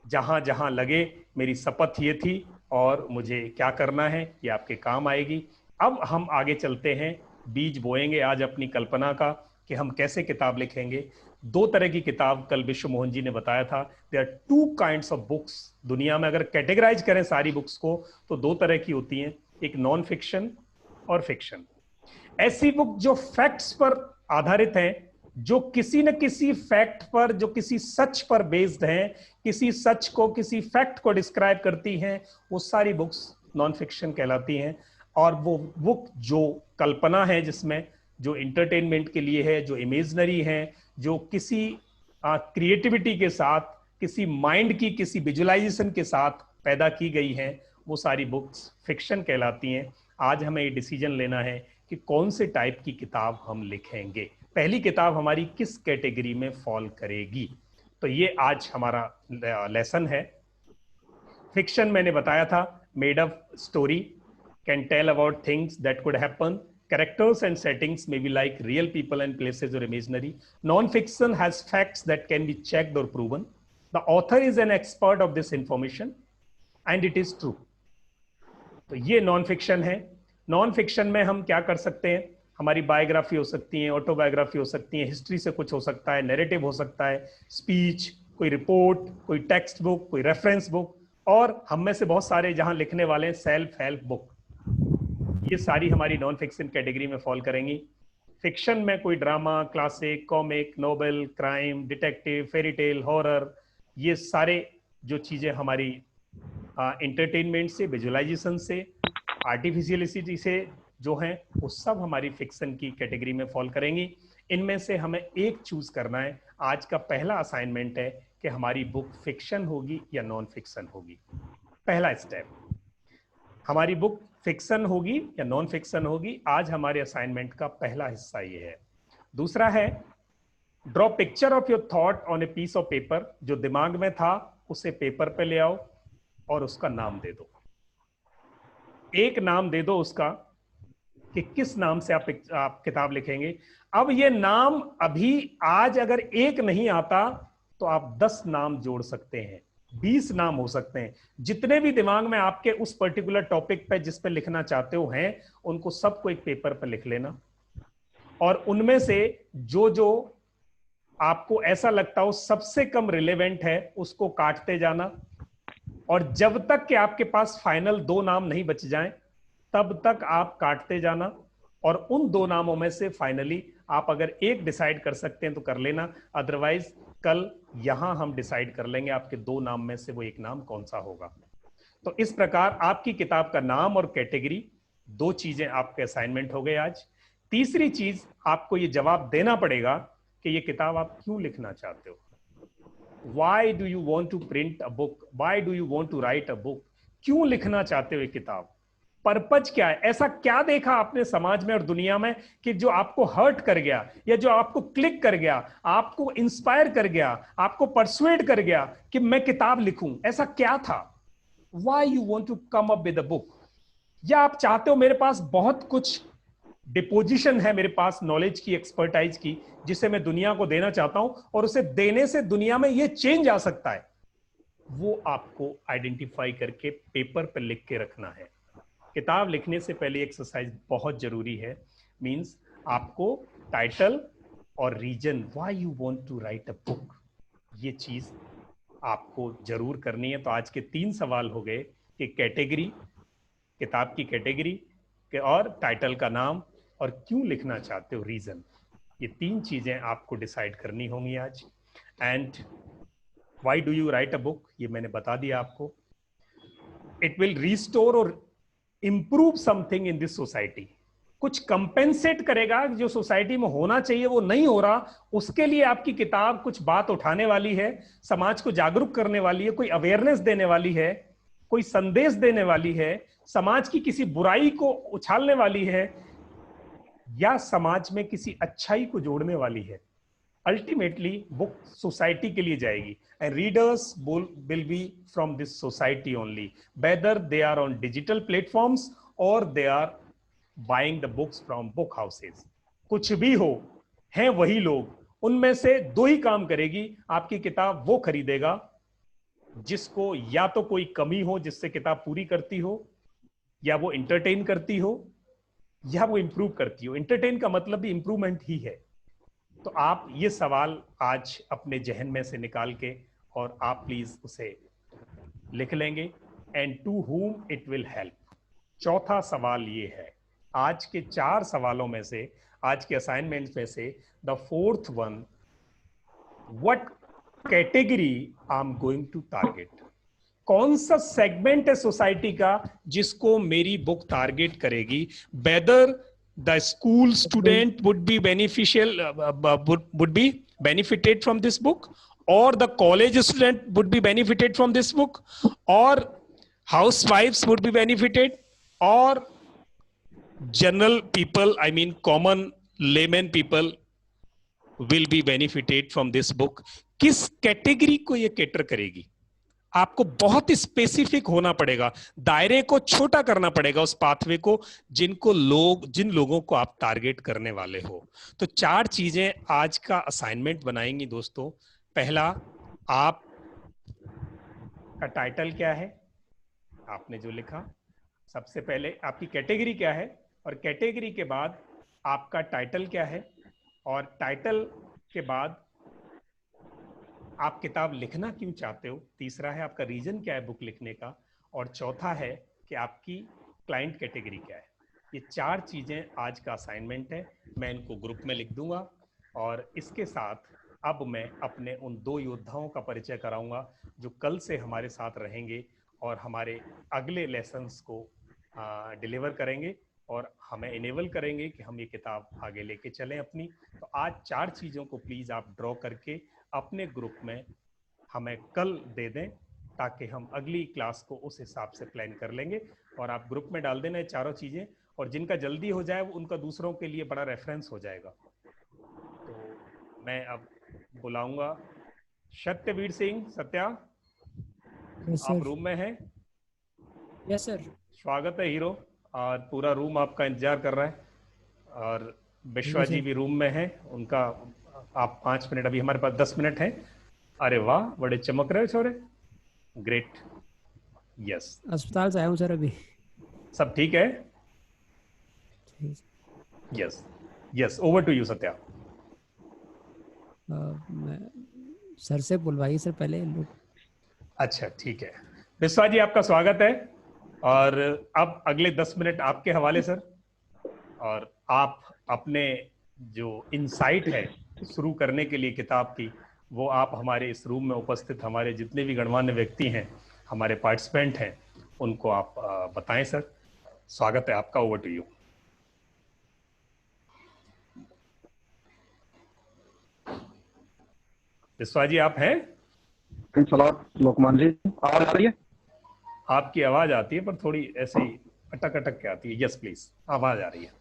जहां जहां लगे, मेरी शपथ ये थी और मुझे क्या करना है ये आपके काम आएगी। अब हम आगे चलते हैं, बीज बोएंगे आज अपनी कल्पना का कि हम कैसे किताब लिखेंगे। 2 तरह की किताब कल विश्व मोहन जी ने बताया था। There are 2 kinds of books दुनिया में। अगर कैटेगराइज करें सारी बुक्स को तो 2 तरह की होती हैं, एक नॉन फिक्शन और फिक्शन। ऐसी बुक जो फैक्ट्स पर आधारित हैं, जो किसी न किसी फैक्ट पर, जो किसी सच पर बेस्ड हैं, किसी सच को, किसी फैक्ट को डिस्क्राइब करती हैं, वो सारी बुक्स नॉन फिक्शन कहलाती हैं। और वो बुक जो कल्पना है, जिसमें जो इंटरटेनमेंट के लिए है, जो इमेजनरी है, जो किसी क्रिएटिविटी के साथ, किसी माइंड की किसी विजुअलाइजेशन के साथ पैदा की गई हैं, वो सारी बुक्स फिक्शन कहलाती हैं। आज हमें ये डिसीजन लेना है कि कौन से टाइप की किताब हम लिखेंगे, पहली किताब हमारी किस कैटेगरी में फॉल करेगी। तो ये आज हमारा लेसन है। फिक्शन मैंने बताया था, made up story, can tell about things that could happen, characters and settings may be like real people and places or imaginary. Non-fiction has facts that can be checked or proven. The author is an expert of this information and it is true. तो ये non fiction है। Non fiction में हम क्या कर सकते हैं, हमारी बायोग्राफी हो सकती है, ऑटोबायोग्राफी हो सकती है, हिस्ट्री से कुछ हो सकता है, नैरेटिव हो सकता है, स्पीच, कोई रिपोर्ट, कोई टेक्स्ट बुक, कोई रेफरेंस बुक, और हम में से बहुत सारे जहां लिखने वाले हैं सेल्फ हेल्प बुक। ये सारी हमारी नॉन फिक्शन कैटेगरी में फॉल करेंगी। फिक्शन में कोई drama, classic, comic, novel, crime, detective, fairy tale, horror, ये सारे जो चीजें हमारी एंटरटेनमेंट से, विजुअलाइजेशन से, आर्टिफिशियलिटी से जो हैं, वो सब हमारी फिक्शन की कैटेगरी में फॉल करेंगी। इनमें से हमें एक चूज करना है। आज का पहला असाइनमेंट है कि हमारी बुक फिक्शन होगी या नॉन फिक्शन होगी। पहला स्टेप, हमारी बुक फिक्शन होगी या नॉन फिक्शन होगी। आज हमारे असाइनमेंट का पहला हिस्सा ये है। दूसरा है, draw picture of your thought on a piece of paper. जो दिमाग में था उसे पेपर पे ले आओ और उसका नाम दे दो। एक नाम दे दो उसका कि किस नाम से आप किताब लिखेंगे। अब ये नाम अभी आज अगर एक नहीं आता तो आप 10 नाम जोड़ सकते हैं, 20 नाम हो सकते हैं। जितने भी दिमाग में आपके उस पर्टिकुलर टॉपिक पे जिस पे लिखना चाहते हो हैं, उनको सबको एक पेपर पर लिख लेना और उनमें से जो जो आपको ऐसा लगता हो सबसे कम रिलेवेंट है उसको काटते जाना। और जब तक कि आपके पास फाइनल 2 नाम नहीं बच जाएं तब तक आप काटते जाना। और उन 2 नामों में से फाइनली आप अगर एक डिसाइड कर सकते हैं तो कर लेना, अदरवाइज कल यहां हम डिसाइड कर लेंगे आपके 2 नाम में से वो एक नाम कौन सा होगा। तो इस प्रकार आपकी किताब का नाम और कैटेगरी, 2 चीजें आपके असाइनमेंट हो गए आज। तीसरी चीज आपको ये जवाब देना पड़ेगा कि ये किताब आप क्यों लिखना चाहते हो। Why do you want to print a book? Why do you want to write a book? क्यों लिखना चाहते हो ये किताब? पर्पज क्या है? ऐसा क्या देखा आपने समाज में और दुनिया में कि जो आपको हर्ट कर गया, या जो आपको क्लिक कर गया, आपको इंस्पायर कर गया, आपको परसुएड कर गया कि मैं किताब लिखूं? ऐसा क्या था? Why you want to come up with a book? या आप चाहते हो मेरे पास बहुत कुछ डिपोजिशन है, मेरे पास नॉलेज की, एक्सपर्टाइज की, जिसे मैं दुनिया को देना चाहता हूं और उसे देने से दुनिया में ये चेंज आ सकता है। वो आपको आइडेंटिफाई करके पेपर पर लिख के रखना है। किताब लिखने से पहले एक्सरसाइज बहुत जरूरी है। मींस आपको टाइटल और reason, why you want to write a book, ये चीज आपको जरूर करनी है। तो आज के 3 सवाल हो गए कि कैटेगरी, किताब की कैटेगरी और टाइटल का नाम, और क्यों लिखना चाहते हो, रीजन। ये 3 चीजें आपको डिसाइड करनी होंगी आज। And why do you right a book, ये मैंने बता दिया आपको। इट विल रिस्टोर और improve something in this society. कुछ कंपेंसेट करेगा, जो सोसाइटी में होना चाहिए वो नहीं हो रहा, उसके लिए आपकी किताब कुछ बात उठाने वाली है, समाज को जागरूक करने वाली है, कोई अवेयरनेस देने वाली है, कोई संदेश देने वाली है, समाज की किसी बुराई को उछालने वाली है, या समाज में किसी अच्छाई को जोड़ने वाली है। अल्टीमेटली बुक सोसाइटी के लिए जाएगी, and readers will be from this society only, whether they are on digital platforms or they are buying the books from book houses. कुछ भी हो, हैं वही लोग, उनमें से 2 ही काम करेगी आपकी किताब। वो खरीदेगा जिसको या तो कोई कमी हो जिससे किताब पूरी करती हो, या वो इंटरटेन करती हो, या वो इंप्रूव करती हो। इंटरटेन का मतलब भी इंप्रूवमेंट ही है। तो आप ये सवाल आज अपने जहन में से निकाल के और आप प्लीज उसे लिख लेंगे। And to whom it will help. चौथा सवाल ये है, आज के 4 सवालों में से, आज के असाइनमेंट में से, the 4th one, what category I am going to target. कौन सा सेगमेंट है सोसाइटी का जिसको मेरी बुक टारगेट करेगी। Whether the school student would be beneficial, would be benefited from this book, और the college student would be benefited from this book, और housewifes would be benefited, और general people, I mean common layman people will be benefited from this book. किस category को ये cater करेगी? आपको बहुत specific होना पड़ेगा, दायरे को छोटा करना पड़ेगा, उस पाथवे को जिन लोगों को आप टारगेट करने वाले हो। तो 4 चीजें आज का असाइनमेंट बनाएंगी दोस्तों। पहला, आप का टाइटल क्या है, आपने जो लिखा। सबसे पहले आपकी कैटेगरी क्या है, और कैटेगरी के बाद आपका टाइटल क्या है, और टाइटल के बाद आप किताब लिखना क्यों चाहते हो। तीसरा है आपका रीजन क्या है बुक लिखने का, और चौथा है कि आपकी क्लाइंट कैटेगरी क्या है। ये 4 चीजें आज का असाइनमेंट है। मैं इनको ग्रुप में लिख दूंगा, और इसके साथ अब मैं अपने उन 2 योद्धाओं का परिचय कराऊंगा जो कल से हमारे साथ रहेंगे और हमारे अगले लेसन्स को डिलीवर करेंगे और हमें इनेबल करेंगे कि हम ये किताब आगे लेके चलें अपनी। तो आज 4 चीज़ों को प्लीज़ आप ड्रॉ करके अपने ग्रुप में हमें कल दे दें, ताकि हम अगली क्लास को उस हिसाब से प्लान कर लेंगे। और आप ग्रुप में डाल देना ये 4 चीज़ें, और जिनका जल्दी हो जाए उनका दूसरों के लिए बड़ा रेफरेंस हो जाएगा। तो मैं अब बुलाऊंगा सत्यवीर सिंह। सत्या, आप रूम में हैं? Yes sir. स्वागत है हीरो, और पूरा रूम आपका इंतजार कर रहा है, और विश्वा जी भी रूम में हैं। उनका आप 5 मिनट, अभी हमारे पास 10 मिनट हैं। अरे वाह, बड़े चमक रहे हो छोरे, ग्रेट। यस, अस्पताल से आया हूँ सर अभी। सब ठीक है? Yes yes, over to you Satya. Sir से बुलवाइए सर पहले लोग। अच्छा ठीक है, विश्वा जी आपका स्वागत है, और अब अगले 10 मिनट आपके हवाले सर। और आप अपने जो इनसाइट है शुरू करने के लिए किताब की, वो आप हमारे इस रूम में उपस्थित हमारे जितने भी गणमान्य व्यक्ति हैं, हमारे पार्टिसिपेंट हैं, उनको आप बताएं सर। स्वागत है आपका, ओवर टू यू। विश्वा जी आप हैं? लोकमान जी, आवाज आ रही है? आपकी आवाज आती है पर थोड़ी ऐसे ही अटक अटक के आती है। यस प्लीज, आवाज आ रही है।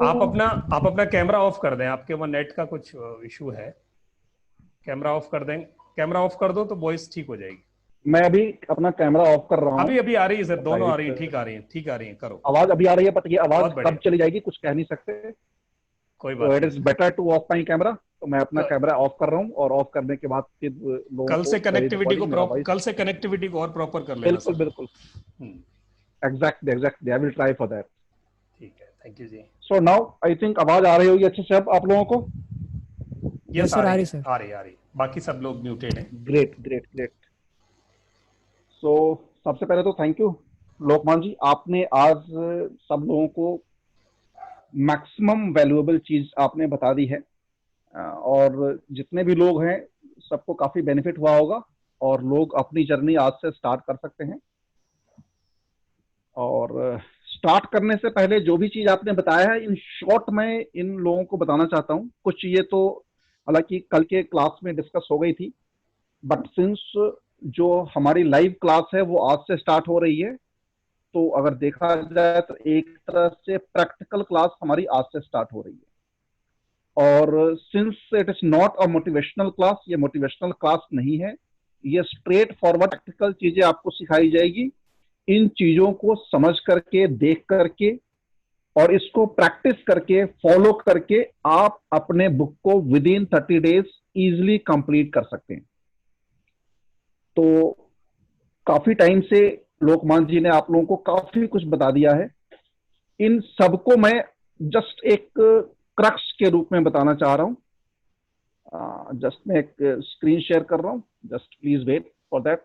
आप अपना कैमरा ऑफ कर दें, आपके वहां नेट का कुछ इशू है। कैमरा ऑफ कर दें, कैमरा ऑफ कर दो तो वॉइस ठीक हो जाएगी। मैं अभी अपना कैमरा ऑफ कर रहा हूँ। अभी आ रही है सर, दोनों आ रही है, ठीक आ रही है, ठीक आ रही है। करो। आवाज अभी आ रही है, बट ये आवाज कब चली जाएगी कुछ कह नहीं सकते। कोई बात नहीं। It is better two of my camera. तो मैं अपना कैमरा ऑफ कर रहा हूँ और ऑफ करने के बाद फिर कल से कनेक्टिविटी को और प्रॉपर कर लेना। बिल्कुल बिल्कुल, exactly I will try for that. ठीक है, थैंक यू जी। सो नाउ आई थिंक आवाज आ रही होगी अच्छे से अब आप लोगों को? यस सर, आ रही। बाकी सब लोग म्यूटेड हैं। ग्रेट। सो सबसे पहले तो थैंक यू लोकमान जी, आपने आज सब लोगों को मैक्सिमम वैल्यूएबल चीज आपने बता दी है और जितने भी लोग हैं सबको काफी बेनिफिट हुआ होगा और लोग अपनी जर्नी आज से स्टार्ट कर सकते हैं। और स्टार्ट करने से पहले जो भी चीज आपने बताया है, इन शॉर्ट में इन लोगों को बताना चाहता हूँ। कुछ चीजें तो हालांकि कल के क्लास में डिस्कस हो गई थी, बट सिंस जो हमारी लाइव क्लास है वो आज से स्टार्ट हो रही है, तो अगर देखा जाए तो एक तरह से प्रैक्टिकल क्लास हमारी आज से स्टार्ट हो रही है। और since it is not a motivational class, ये मोटिवेशनल क्लास नहीं है, ये स्ट्रेट फॉरवर्ड प्रैक्टिकल चीजें आपको सिखाई जाएगी। इन चीजों को समझ करके, देख करके और इसको प्रैक्टिस करके, फॉलो करके आप अपने बुक को with in 30 days easily complete कर सकते हैं। तो काफी टाइम से लोकमान जी ने आप लोगों को काफी कुछ बता दिया है। इन सबको मैं जस्ट एक क्रक्स के रूप में बताना चाह रहा हूं। जस्ट मैं एक स्क्रीन शेयर कर रहा हूं, just please wait for that.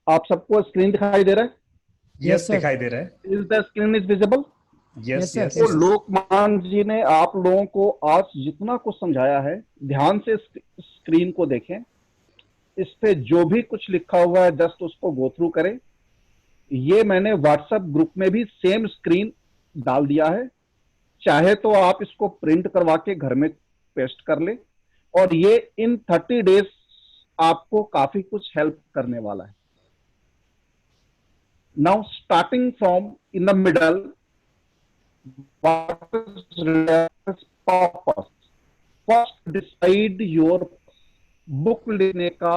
आप सबको स्क्रीन दिखाई दे रहा है? यस दिखाई दे रहा है। Is the screen is visible? Yes yes. तो लोकमान जी ने आप लोगों को आज जितना कुछ समझाया है, ध्यान से स्क्रीन को देखें। इस पे जो भी कुछ लिखा हुआ है जस्ट उसको गो थ्रू करें। ये मैंने व्हाट्सएप ग्रुप में भी सेम स्क्रीन डाल दिया है, चाहे तो आप इसको प्रिंट करवा के घर में पेस्ट कर ले। और ये इन 30 डेज आपको काफी कुछ हेल्प करने वाला है। Now starting from in the middle, what is purpose? First decide your book लिखने का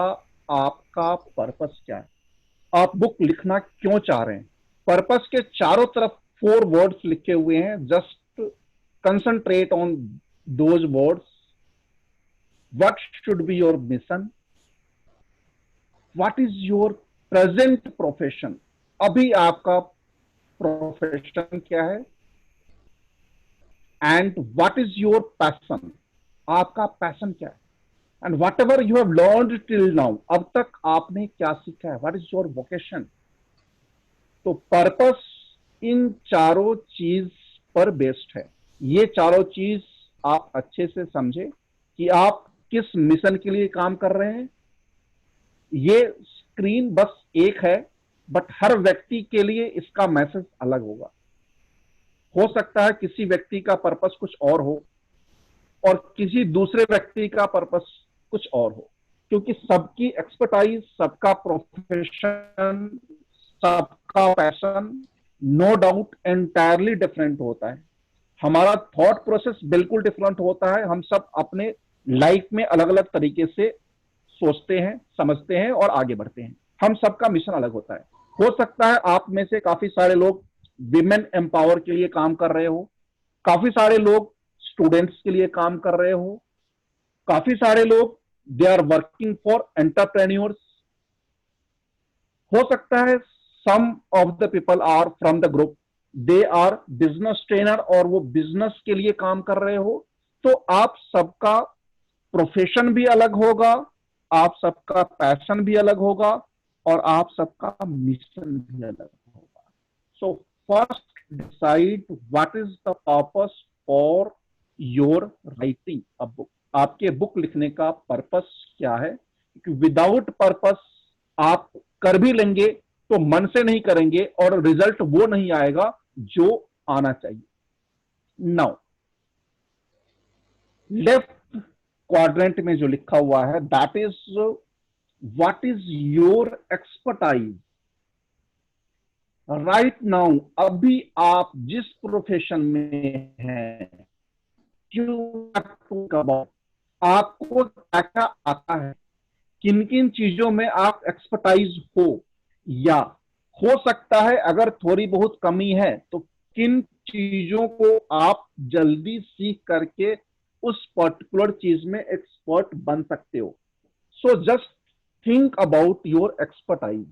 आपका पर्पस क्या है, आप बुक लिखना क्यों चाह रहे हैं। पर्पस के चारों तरफ 4 वर्ड्स लिखे हुए हैं, just concentrate on those words. What should be your mission? What is your present profession? अभी आपका प्रोफेशन क्या है? And what is your passion? आपका पैशन क्या है? And whatever you have learned till now, अब तक आपने क्या सीखा है? What is your vocation? तो पर्पस इन चारों चीज पर बेस्ड है। ये चारों चीज आप अच्छे से समझे कि आप किस मिशन के लिए काम कर रहे हैं। ये स्क्रीन बस एक है, बट हर व्यक्ति के लिए इसका मैसेज अलग होगा। हो सकता है किसी व्यक्ति का पर्पस कुछ और हो और किसी दूसरे व्यक्ति का पर्पस कुछ और हो, क्योंकि सबकी एक्सपर्टाइज, सबका प्रोफेशन, सबका passion no doubt entirely different होता है। हमारा थॉट प्रोसेस बिल्कुल डिफरेंट होता है। हम सब अपने लाइफ में अलग अलग तरीके से सोचते हैं, समझते हैं और आगे बढ़ते हैं। हम सबका मिशन अलग होता है। हो सकता है आप में से काफी सारे लोग विमेन एम्पावर के लिए काम कर रहे हो, काफी सारे लोग स्टूडेंट्स के लिए काम कर रहे हो, काफी सारे लोग they are working for entrepreneurs. हो सकता है some of the people are from the group, they are business trainer और वो बिजनेस के लिए काम कर रहे हो। तो आप सबका प्रोफेशन भी अलग होगा, आप सबका पैशन भी अलग होगा और आप सबका मिशन भी अलग होगा. So first decide what is the purpose for your writing a book. आपके बुक लिखने का पर्पस क्या है? विदाउट पर्पस आप कर भी लेंगे तो मन से नहीं करेंगे और रिजल्ट वो नहीं आएगा जो आना चाहिए. नाउ लेफ्ट क्वाड्रेंट में जो लिखा हुआ है, that is what is your expertise. Right now, अभी आप जिस प्रोफेशन में हैं, आपको क्या क्या आता है, किन किन चीजों में आप एक्सपर्टाइज हो, या हो सकता है अगर थोड़ी बहुत कमी है तो किन चीजों को आप जल्दी सीख करके उस पर्टिकुलर चीज में एक्सपर्ट बन सकते हो. So just think about your expertise.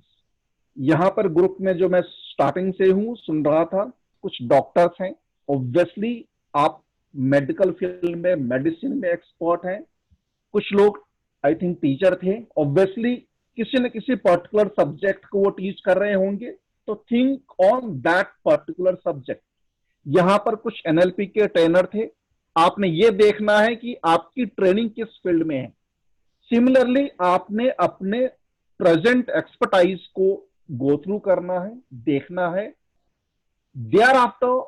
यहां पर ग्रुप में जो मैं स्टार्टिंग से हूं सुन रहा था, कुछ डॉक्टर्स हैं, ऑब्वियसली आप मेडिकल फील्ड में, मेडिसिन में एक्सपर्ट हैं. कुछ लोग आई थिंक टीचर थे, ऑब्वियसली किसी न किसी पर्टिकुलर सब्जेक्ट को वो टीच कर रहे होंगे, तो think on that particular subject. यहां पर कुछ एनएलपी के ट्रेनर थे, आपने ये देखना है कि आपकी ट्रेनिंग किस फील्ड में है. सिमिलरली आपने अपने प्रेजेंट एक्सपर्टाइज को गो थ्रू करना है, देखना है. Thereafter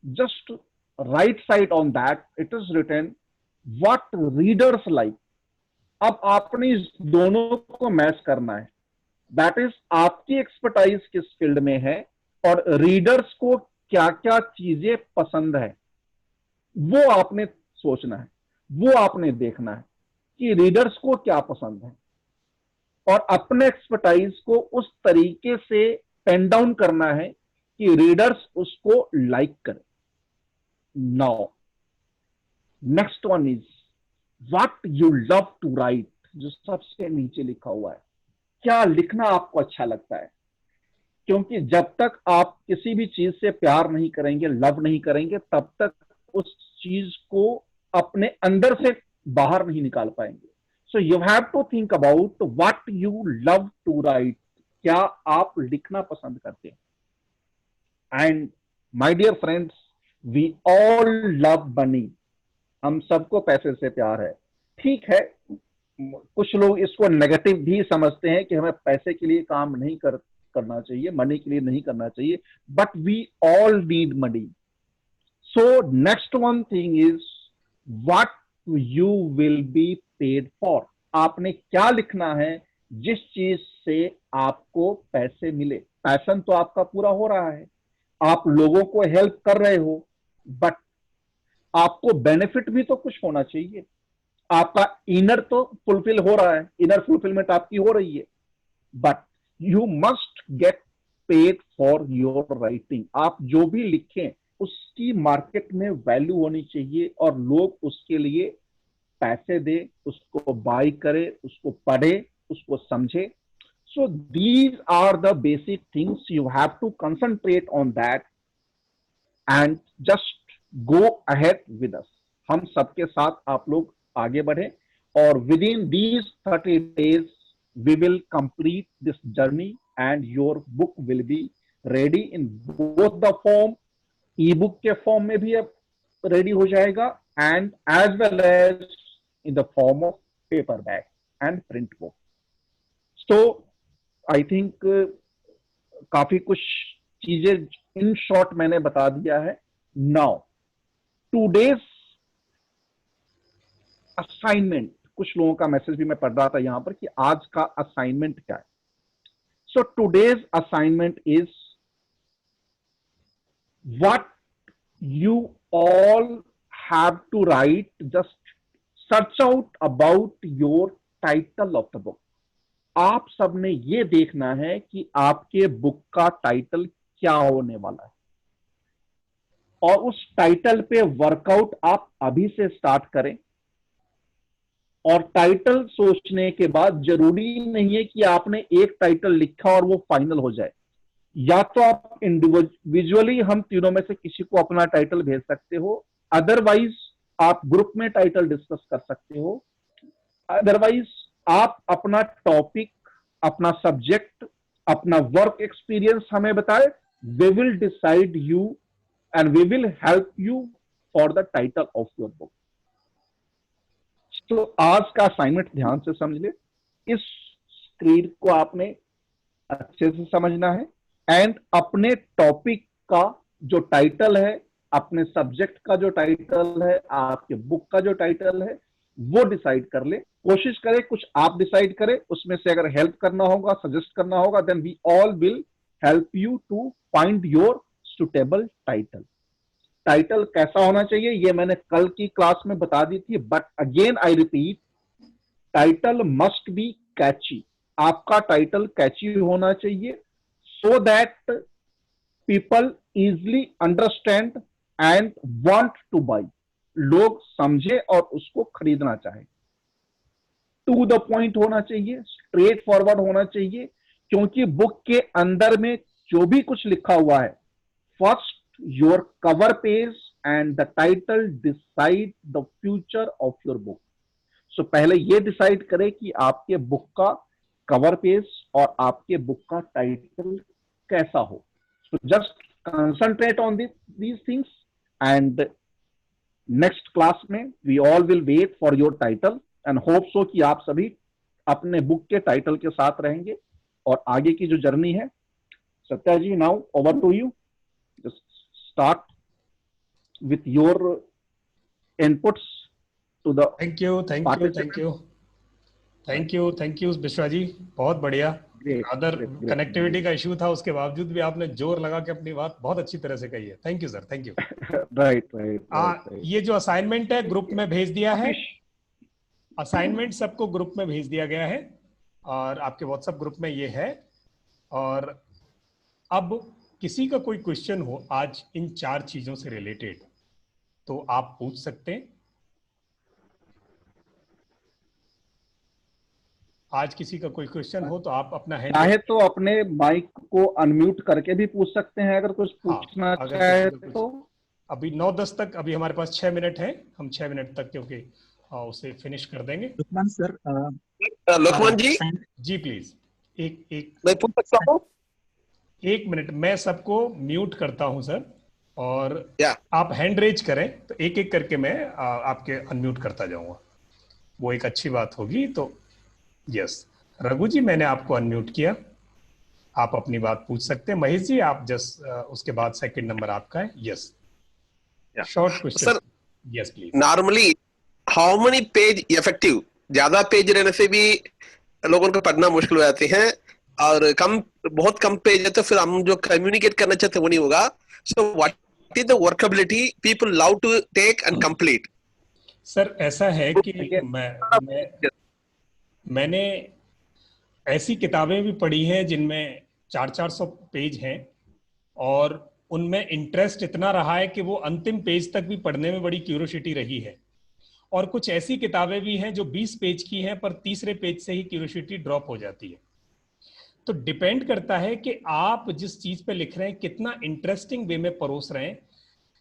just right side on that it is written what readers like. अब आपने इस दोनों को मैच करना है. दैट इज आपकी एक्सपर्टाइज किस फील्ड में है और रीडर्स को क्या क्या चीजें पसंद है, वो आपने सोचना है, वो आपने देखना है कि रीडर्स को क्या पसंद है, और अपने एक्सपर्टाइज को उस तरीके से पेन डाउन करना है कि रीडर्स उसको लाइक करें. Now next one is what you love to write. जो सबसे नीचे लिखा हुआ है, क्या लिखना आपको अच्छा लगता है. क्योंकि जब तक आप किसी भी चीज से प्यार नहीं करेंगे, लव नहीं करेंगे, तब तक उस चीज को अपने अंदर से बाहर नहीं निकाल पाएंगे. So you have to think about what you love to write. क्या आप लिखना पसंद करते हैं? And my dear friends, we all love money. हम सबको पैसे से प्यार है. ठीक है, कुछ लोग इसको नेगेटिव भी समझते हैं कि हमें पैसे के लिए काम नहीं करना चाहिए, मनी के लिए नहीं करना चाहिए, but we all need money. So next one thing is what you will be paid for. आपने क्या लिखना है जिस चीज से आपको पैसे मिले. पैशन तो आपका पूरा हो रहा है, आप लोगों को हेल्प कर रहे हो, बट आपको बेनिफिट भी तो कुछ होना चाहिए. आपका इनर तो फुलफिल हो रहा है, इनर फुलफिलमेंट आपकी हो रही है, but you must get paid for your writing. आप जो भी लिखें उसकी मार्केट में वैल्यू होनी चाहिए और लोग उसके लिए पैसे दे, उसको बाय करे, उसको पढ़े, उसको समझे. So these are the basic things. You have to concentrate on that and just go ahead with us. हम सबके साथ आप लोग आगे बढ़े, और within these 30 days we will complete this journey and your book will be ready in both the form. e-book के form में भी अब रेडी हो जाएगा and as well as in the form of paperback and print book. So I think काफी कुछ चीजें in short मैंने बता दिया है. Now today's असाइनमेंट, कुछ लोगों का मैसेज भी मैं पढ़ रहा था यहां पर कि आज का असाइनमेंट क्या है. So today's assignment is what you all have to write. Just search out about your title of the book. आप सबने ये देखना है कि आपके बुक का टाइटल क्या होने वाला है, और उस टाइटल पे वर्कआउट आप अभी से स्टार्ट करें. और टाइटल सोचने के बाद जरूरी नहीं है कि आपने एक टाइटल लिखा और वो फाइनल हो जाए. या तो आप इंडिविजुअली हम तीनों में से किसी को अपना टाइटल भेज सकते हो, अदरवाइज आप ग्रुप में टाइटल डिस्कस कर सकते हो, अदरवाइज आप अपना टॉपिक, अपना सब्जेक्ट, अपना वर्क एक्सपीरियंस हमें बताए. We will decide you and we will help you for the title of your book. तो आज का असाइनमेंट ध्यान से समझ ले. इस स्क्रीन को आपने अच्छे से समझना है एंड अपने टॉपिक का जो टाइटल है, अपने सब्जेक्ट का जो टाइटल है, आपके बुक का जो टाइटल है, वो डिसाइड कर ले. कोशिश करें कुछ आप डिसाइड करें. उसमें से अगर हेल्प करना होगा, सजेस्ट करना होगा, then we all will help you to find your suitable title. Title कैसा होना चाहिए ये मैंने कल की क्लास में बता दी थी, but again I repeat, title must be catchy. आपका टाइटल कैची होना चाहिए so that people easily understand and want to buy. लोग समझे और उसको खरीदना चाहे. टू द पॉइंट होना चाहिए, स्ट्रेट फॉरवर्ड होना चाहिए, क्योंकि बुक के अंदर में जो भी कुछ लिखा हुआ है, first your cover page and the title decide the future of your book. So पहले ये डिसाइड करें कि आपके बुक का कवर पेज और आपके बुक का टाइटल कैसा हो. So just concentrate on these things and next class में we all will wait for your title and hope so कि आप सभी अपने बुक के टाइटल के साथ रहेंगे और आगे की जो जर्नी है. सत्या जी, now over to you. Just start with your inputs to the thank you विश्वा जी, बहुत बढ़िया. अदर कनेक्टिविटी का इशू था, उसके बावजूद भी आपने जोर लगा के अपनी बात बहुत अच्छी तरह से कही है. Thank you sir, thank you. Right. ये जो असाइनमेंट है ग्रुप में भेज दिया है. असाइनमेंट सबको ग्रुप में भेज दिया गया है और आपके व्हाट्सएप ग्रुप में ये है. और अब किसी का कोई क्वेश्चन हो आज इन 4 चीजों से रिलेटेड तो आप पूछ सकते हैं. आज किसी का कोई क्वेश्चन हो तो आप अपना हैंड चाहे तो अपने माइक को अनम्यूट करके भी पूछ सकते हैं अगर कुछ पूछना चाहे तो. अभी 9:10 तक, अभी हमारे पास 6 मिनट है. हम 6 मिनट तक क्योंकि उसे फिनिश कर देंगे. लुकमान सर, लुकमान जी प्लीज एक मैं पूछ सकता हूँ. 1 मिनट, मैं सबको म्यूट करता हूं सर, और आप हैंड रेज करें तो एक एक करके मैं आपके अनम्यूट करता जाऊंगा. वो एक अच्छी बात होगी. तो यस, रघु जी मैंने आपको अनम्यूट किया, आप अपनी बात पूछ सकते हैं. महेश जी आप जस्ट उसके बाद सेकंड नंबर आपका है. Yes, short question. Sir yes please. Normally how many page effective? ज्यादा पेज रहने से भी लोगों को पढ़ना मुश्किल हो जाते हैं और बहुत कम पेज है तो फिर हम जो कम्युनिकेट करना चाहते हैं वो नहीं होगा. So what is the workability people love to take and complete? Sir ऐसा है कि मैंने ऐसी किताबें भी पढ़ी हैं जिनमें 400-400 पेज हैं और उनमें इंटरेस्ट इतना रहा है कि वो अंतिम पेज तक भी पढ़ने में बड़ी क्यूरियोसिटी रही है. और कुछ ऐसी किताबें भी हैं जो 20 पेज की हैं पर तीसरे पेज से ही क्यूरियोसिटी ड्रॉप हो जाती है. तो डिपेंड करता है कि आप जिस चीज पे लिख रहे हैं कितना इंटरेस्टिंग वे में परोस रहे हैं,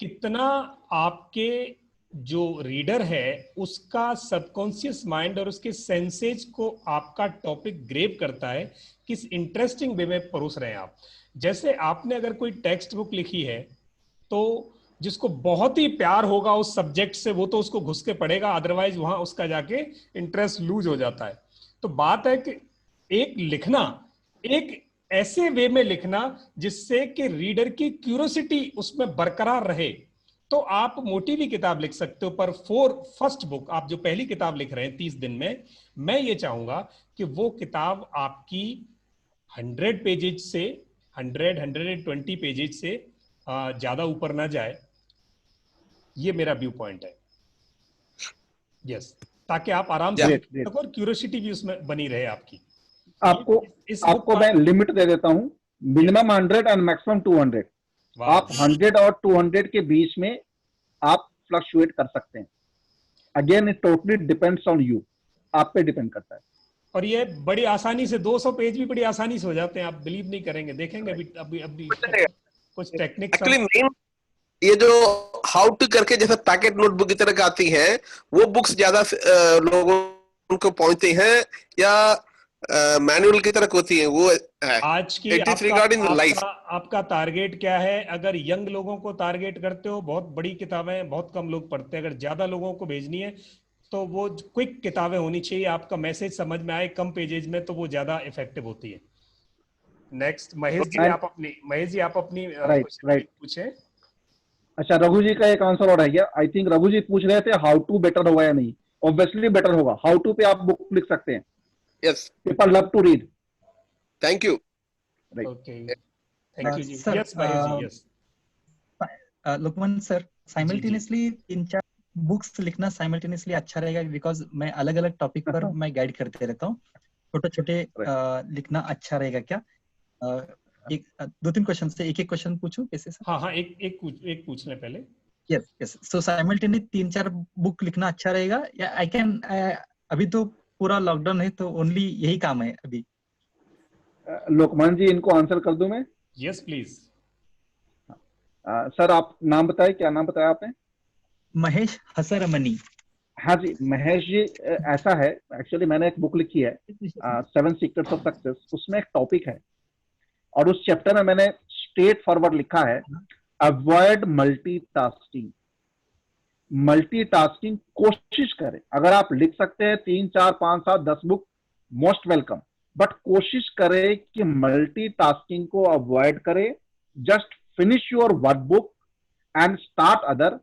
कितना आपके जो रीडर है उसका सबकॉन्शियस माइंड और उसके सेंसेज को आपका टॉपिक ग्रेब करता है, किस इंटरेस्टिंग वे में परोस रहे हैं आप. जैसे आपने अगर कोई टेक्स्ट बुक लिखी है तो जिसको बहुत ही प्यार होगा उस सब्जेक्ट से वो तो उसको घुस के पढ़ेगा, अदरवाइज वहां उसका जाके इंटरेस्ट लूज हो जाता है. तो बात है कि एक लिखना, एक ऐसे वे में लिखना जिससे कि रीडर की क्यूरियोसिटी उसमें बरकरार रहे. तो आप मोटी भी किताब लिख सकते हो, पर फर्स्ट बुक आप जो पहली किताब लिख रहे हैं 30 दिन में, मैं ये चाहूंगा कि वो किताब आपकी 100 पेजेज से 120 पेजेज से ज्यादा ऊपर ना जाए. ये मेरा व्यू पॉइंट है. यस, ताकि आप आराम से और क्यूरियोसिटी भी उसमें बनी रहे आपकी. आपको मैं लिमिट दे देता हूं, मिनिमम 100 एंड मैक्सिमम 200. आप 100 और 200 के बीच में आप फ्लक्चुएट कर सकते हैं. Again it totally depends on you, आप पे डिपेंड करता है. और ये बड़ी आसानी से 200 पेज भी बड़ी आसानी से हो जाते हैं, आप बिलीव नहीं करेंगे. देखेंगे अभी कुछ टेक्निक्स. एक्चुअली ये जो हाउ टू करके जैसे पैकेट नोटबुक की तरह आती है वो बुक्स ज्यादा लोगों उनको पहुंचते हैं या मैनुअल की तरह होती है? वो है आज की आपका टारगेट क्या है? अगर यंग लोगों को टारगेट करते हो, बहुत बड़ी किताबें बहुत कम लोग पढ़ते हैं। अगर ज्यादा लोगों को भेजनी है तो वो क्विक किताबें होनी चाहिए, आपका मैसेज समझ में आए, कम पेजेज में, तो वो ज्यादा इफेक्टिव होती है। नेक्स्ट महेश जी, आप अपनी राइट पूछे। अच्छा, रघु जी का एक आंसर और है क्या? आई थिंक रघु जी पूछ रहे थे हाउ टू बेटर होगा या नहीं। ऑब्वियसली बेटर होगा। हाउ टू पे आप बुक लिख सकते हैं। Yes, people love to read. Thank you. Okay, thank you जी। Yes Mahesh ji, yes. Lokman sir, simultaneously 3-4 books लिखना साइमल्टेनियसली अच्छा रहेगा, बिकॉज मैं अलग अलग टॉपिक पर मैं गाइड करते रहता हूँ। छोटे छोटे लिखना अच्छा रहेगा क्या? एक 2-3 क्वेश्चन से एक क्वेश्चन पूछूं कैसे सर? हाँ, एक पूछ लें पहले। यस। सो साइमल्टेनियसली 3-4 बुक लिखना अच्छा रहेगा या आई कैन? अभी तो पूरा लॉकडाउन है तो ओनली यही काम है अभी। लोकमान जी, इनको आंसर कर दूं मैं? Yes please. सर आप नाम बताए, क्या नाम बताया आपने? महेश हसरमनी। हाँ जी महेश जी, ऐसा है, एक्चुअली मैंने एक बुक लिखी है 7 सीक्रेट्स ऑफ सक्सेस। उसमें एक टॉपिक है और उस चैप्टर में मैंने स्ट्रेट फॉरवर्ड लिखा है, अवॉइड मल्टीटास्किंग। मल्टीटास्किंग कोशिश करें, अगर आप लिख सकते हैं 3, 4, 5, 7, 10 बुक, मोस्ट वेलकम, बट कोशिश करें कि मल्टीटास्किंग को अवॉइड करें। Just finish your one book and start other,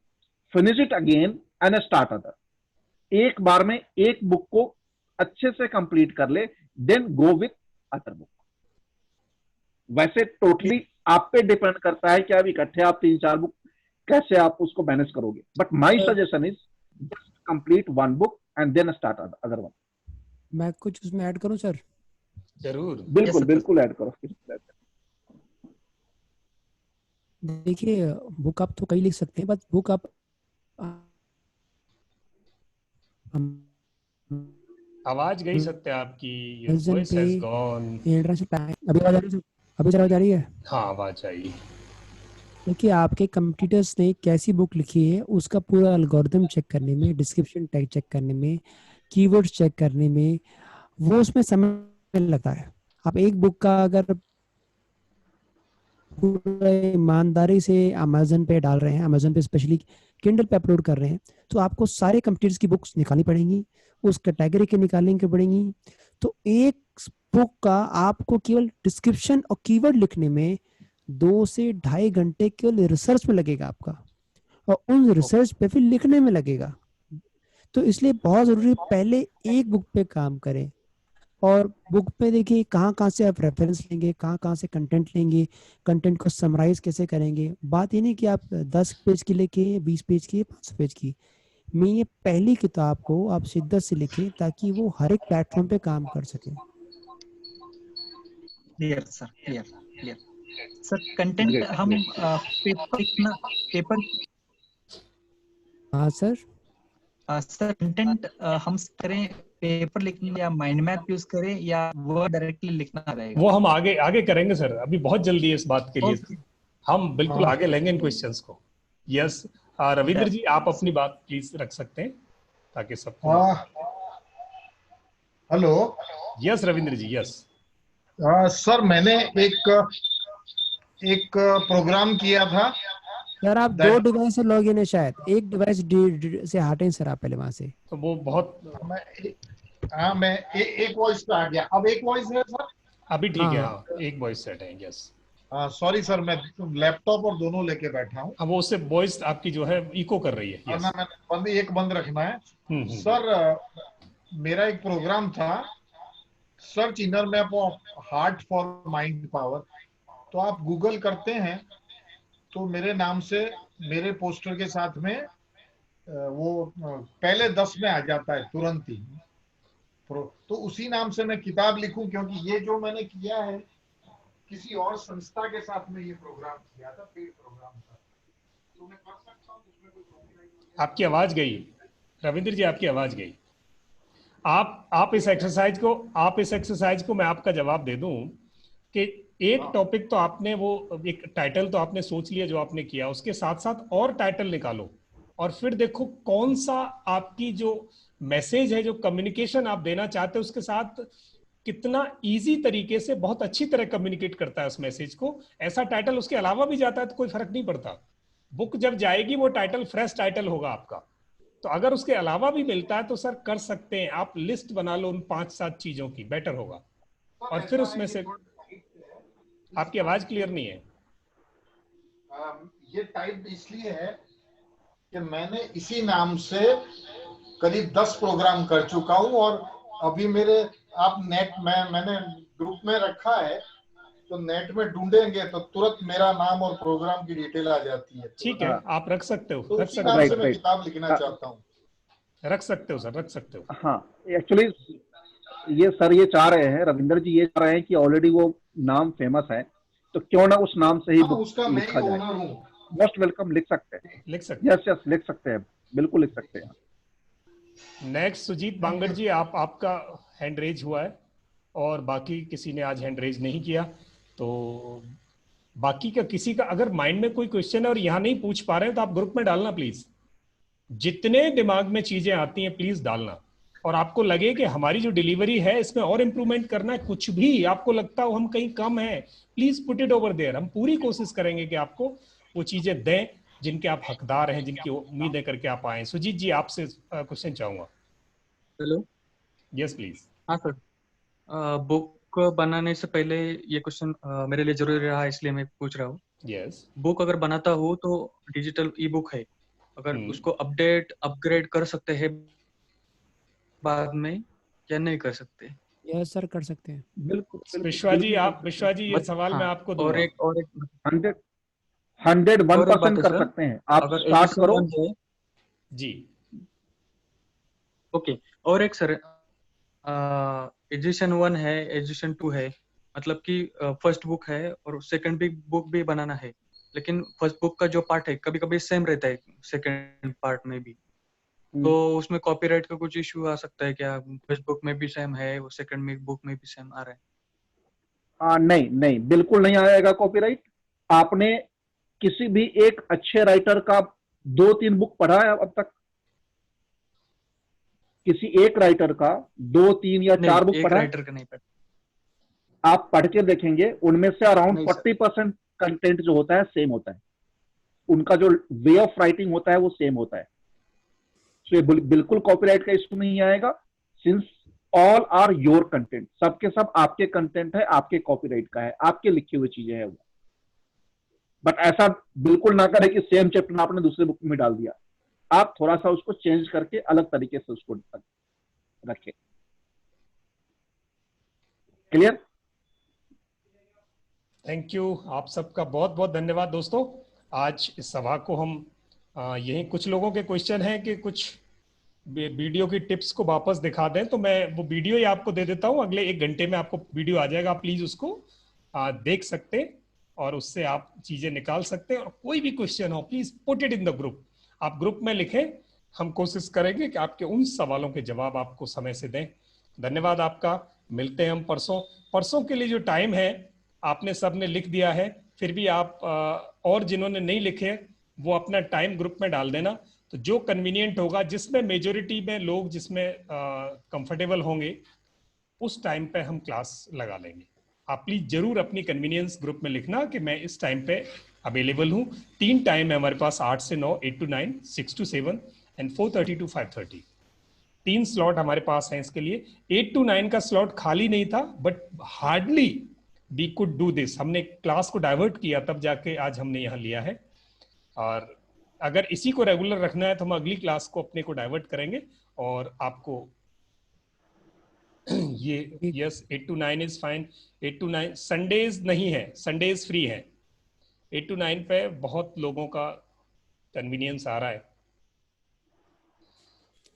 finish it again and start other. एक बार में एक बुक को अच्छे से कंप्लीट कर ले, then go with other book. वैसे टोटली आप पे डिपेंड करता है कि आप इकट्ठे आप 3-4 बुक कैसे आप उसको मैनेज करोगे, but my suggestion is just complete one book and then start other one. मैं कुछ उसमें ऐड करूं सर? जरूर, बिल्कुल ऐड करो। देखिए, बुक आप तो कई लिख सकते हैं, बस बुक आप आवाज गई सत्या आपकी, your voice has gone। अभी आवाज आ रही है? हाँ, आवाज आई। देखिए, आपके कंप्यूटर्स ने कैसी बुक लिखी है उसका पूरा एल्गोरिथम चेक करने में, डिस्क्रिप्शन टैग चेक करने में, कीवर्ड्स चेक करने में, वो उसमें समय लगता है। आप एक बुक का अगर पूरा ईमानदारी से अमेजन पे डाल रहे हैं, अमेजन पे स्पेशली किंडल पे अपलोड कर रहे हैं, तो आपको सारे कंप्यूटर्स की बुक्स निकालनी पड़ेंगी, उस कैटेगरी के निकालने की पड़ेंगी। तो एक बुक का आपको केवल डिस्क्रिप्शन और कीवर्ड लिखने में 2 से 2.5 घंटे केवल रिसर्च में लगेगा आपका, और उन रिसर्च पे फिर लिखने में लगेगा। तो इसलिए बहुत जरूरी, पहले एक बुक पे काम करें, और बुक पे देखिए कहाँ से आप रेफरेंस लेंगे, कहाँ से कंटेंट लेंगे, कंटेंट को समराइज कैसे करेंगे। बात ये नहीं कि आप 10 पेज की लिखे, 20 पेज की, 500 पेज की। मैं ये पहली किताब को आप शिद्दत से लिखें ताकि वो हर एक प्लेटफॉर्म पे काम कर सके। Clear sir, clear sir. Content हम पेपर। हाँ सर। सर कंटेंट हम करें पेपर लिखने या माइंड मैप यूज करें या वर्ड डायरेक्टली लिखना रहेगा? वो हम आगे करेंगे सर, अभी बहुत जल्दी है इस बात के लिए। हम बिल्कुल आगे लेंगे इन क्वेश्चंस को। यस रविंद्र जी, आप अपनी बात प्लीज रख सकते हैं ताकि सबको। हेलो। यस रविंद्र जी, यस। सर मैंने एक प्रोग्राम किया था सर। आप 2 डिवाइस से लॉग इन है शायद, एक डिवाइस से हटें सर आप पहले वहां से। तो वो बहुत मैं एक वॉइस पे आ गया। अब एक वॉइस है सर? अभी ठीक है, हाँ, एक वॉइस सेट है। यस सॉरी सर, मैं लैपटॉप और दोनों लेके बैठा हूँ। अब वो उससे वॉइस आपकी जो है इको कर रही है। यस। एक बंद रखना है। सर मेरा एक प्रोग्राम था, search inner map of heart for mind power. तो आप गूगल करते हैं तो मेरे नाम से मेरे पोस्टर के साथ में वो पहले 10 में आ जाता है तुरंत ही। तो उसी नाम से मैं किताब लिखूं, क्योंकि ये जो मैंने किया है किसी और संस्था के साथ में ये प्रोग्राम किया था, पेड प्रोग्राम था, तो मैं कर सकता हूं, उसमें कोई प्रॉब्लम नहीं। आपकी आवाज गई रविंद्र जी, आपकी आवाज गई। आप इस एक्सरसाइज को मैं आपका जवाब दे दूं कि एक टॉपिक तो आपने, वो एक टाइटल तो आपने सोच लिया जो आपने किया, उसके साथ साथ और टाइटल निकालो और फिर देखो कौन सा आपकी जो मैसेज है, जो कम्युनिकेशन आप देना चाहते हो, उसके साथ कितना इजी तरीके से बहुत अच्छी तरह कम्युनिकेट करता है उस मैसेज को। ऐसा टाइटल उसके अलावा भी जाता है तो कोई फर्क नहीं पड़ता। बुक जब जाएगी वो टाइटल फ्रेश टाइटल होगा आपका। तो अगर उसके अलावा भी मिलता है तो सर कर सकते हैं, आप लिस्ट बना लो उन 5-7 चीजों की, बेटर होगा। और फिर उसमें से आपकी आवाज क्लियर नहीं है। ये टाइप इसलिए है कि मैंने इसी नाम से करीब 10 प्रोग्राम कर चुका हूं, और अभी मेरे आप नेट में मैंने ग्रुप में रखा है, तो नेट में ढूंढेंगे तो तुरंत मेरा नाम और प्रोग्राम की डिटेल आ जाती है। ठीक है, आप रख सकते हो, तो रख उसी सकते नाम हो, से मैं किताब लिखना चाहता हूँ। रख सकते हो सर, रख सकते हो। हाँ, एक्चुअली ये सर ये चाह रहे हैं, रविंदर जी ये चाह रहे हैं कि ऑलरेडी वो नाम फेमस है, तो क्यों ना उस नाम से ही बुक उसका मैं लिखा ही जाए। ओनर हूँ। मोस्ट वेलकम, लिख सकते हैं, लिख सकते हैं। यस यस लिख सकते हैं, बिल्कुल लिख सकते हैं। नेक्स्ट सुजीत बांगड़ जी, आपका हैंड रेज हुआ है और बाकी किसी ने आज हैंड रेज नहीं किया। तो बाकी का किसी का अगर माइंड में कोई क्वेश्चन है और यहाँ नहीं पूछ पा रहे हैं तो आप ग्रुप में डालना प्लीज। जितने दिमाग में चीजें आती हैं प्लीज डालना। और आपको लगे कि हमारी जो डिलीवरी है इसमें और इम्प्रूवमेंट करना है, कुछ भी आपको लगता हो हम कहीं कम है, please put it over there. हम पूरी कोशिश करेंगे कि आपको वो चीजें दें जिनके आप हकदार हैं, जिनकी उम्मीदें करके आप आए। सुजीत जी आपसे क्वेश्चन चाहूंगा। Hello, yes please. हाँ सर, बुक बनाने से पहले ये क्वेश्चन मेरे लिए जरूरी रहा, इसलिए मैं पूछ रहा हूँ। यस। बुक अगर बनाता हूँ तो डिजिटल ई बुक है, अगर उसको अपडेट अपग्रेड कर सकते हैं बाद में या नहीं कर सकते? यस सर, कर सकते हैं। बिल्कुल विश्वा जी, आप विश्वा जी ये सवाल मैं आपको दूंगा। और एक 101% कर सकते हैं। आप स्टार्ट करो जी। ओके, और एक सर, एडिशन 1 है, एडिशन 2 है, मतलब कि फर्स्ट बुक है और सेकंड भी बुक भी बनाना है, लेकिन फर्स्ट बुक का जो पार्ट है कभी कभी सेम रहता है सेकंड पार्ट में भी, तो उसमें कॉपीराइट का कुछ इश्यू आ सकता है क्या? फर्स्ट बुक में भी सेम है, वो सेकंड में बुक में भी सेम आ रहा है? नहीं नहीं, बिल्कुल नहीं आएगा कॉपीराइट। आपने किसी भी एक अच्छे राइटर का 2-3 बुक पढ़ा है अब तक? किसी एक राइटर का 2-3 या 4 बुक पढ़ा है? राइटर का नहीं पढ़ा। आप पढ़ के देखेंगे, उनमें से अराउंड 40% कंटेंट जो होता है सेम होता है, उनका जो वे ऑफ राइटिंग होता है वो सेम होता है। तो ये बिल्कुल कॉपीराइट का इश्यू नहीं आएगा, since all are your content, सबके सब आपके कंटेंट है, आपके कॉपीराइट का है, आपके लिखी हुई चीजें हैं वो। बट ऐसा बिल्कुल ना करें कि सेम चैप्टर आपने दूसरे बुक में डाल दिया। आप थोड़ा सा उसको चेंज करके अलग तरीके से उसको रखें। क्लियर? थैंक यू, आप सबका बहुत बहुत धन्यवाद दोस्तों। आज इस सभा को हम यही, कुछ लोगों के क्वेश्चन हैं कि कुछ वीडियो की टिप्स को वापस दिखा दें, तो मैं वो वीडियो ही आपको दे देता हूं। अगले 1 घंटे में आपको वीडियो आ जाएगा, आप प्लीज उसको देख सकते हैं और उससे आप चीजें निकाल सकते हैं। और कोई भी क्वेश्चन हो please put it in the group, आप ग्रुप में लिखें, हम कोशिश करेंगे कि आपके उन सवालों के जवाब आपको समय से दें। धन्यवाद आपका, मिलते हैं हम परसों के लिए जो टाइम है आपने सबने लिख दिया है, फिर भी आप और जिन्होंने नहीं लिखे वो अपना टाइम ग्रुप में डाल देना, तो जो कन्वीनियंट होगा, जिसमें मेजोरिटी में लोग जिसमें कंफर्टेबल होंगे उस टाइम पे हम क्लास लगा लेंगे। आप प्लीज जरूर अपनी कन्वीनियंस ग्रुप में लिखना कि मैं इस टाइम पे अवेलेबल हूँ। 3 टाइम है हमारे पास, 8 से 9, 8 to 9, 6 to 7 and 4:30 to 5:30। 3 slot हमारे पास हैं इसके लिए। 8 to 9 का स्लॉट खाली नहीं था, but hardly we could do this. हमने क्लास को डाइवर्ट किया, तब जाके आज हमने यहाँ लिया है। और अगर इसी को रेगुलर रखना है तो हम अगली क्लास को अपने को डाइवर्ट करेंगे और आपको ये yes 8 to 9 is fine. 8 to 9 Sundays नहीं है, संडेज फ्री है। 8 to 9 पे बहुत लोगों का कन्वीनियंस आ रहा है।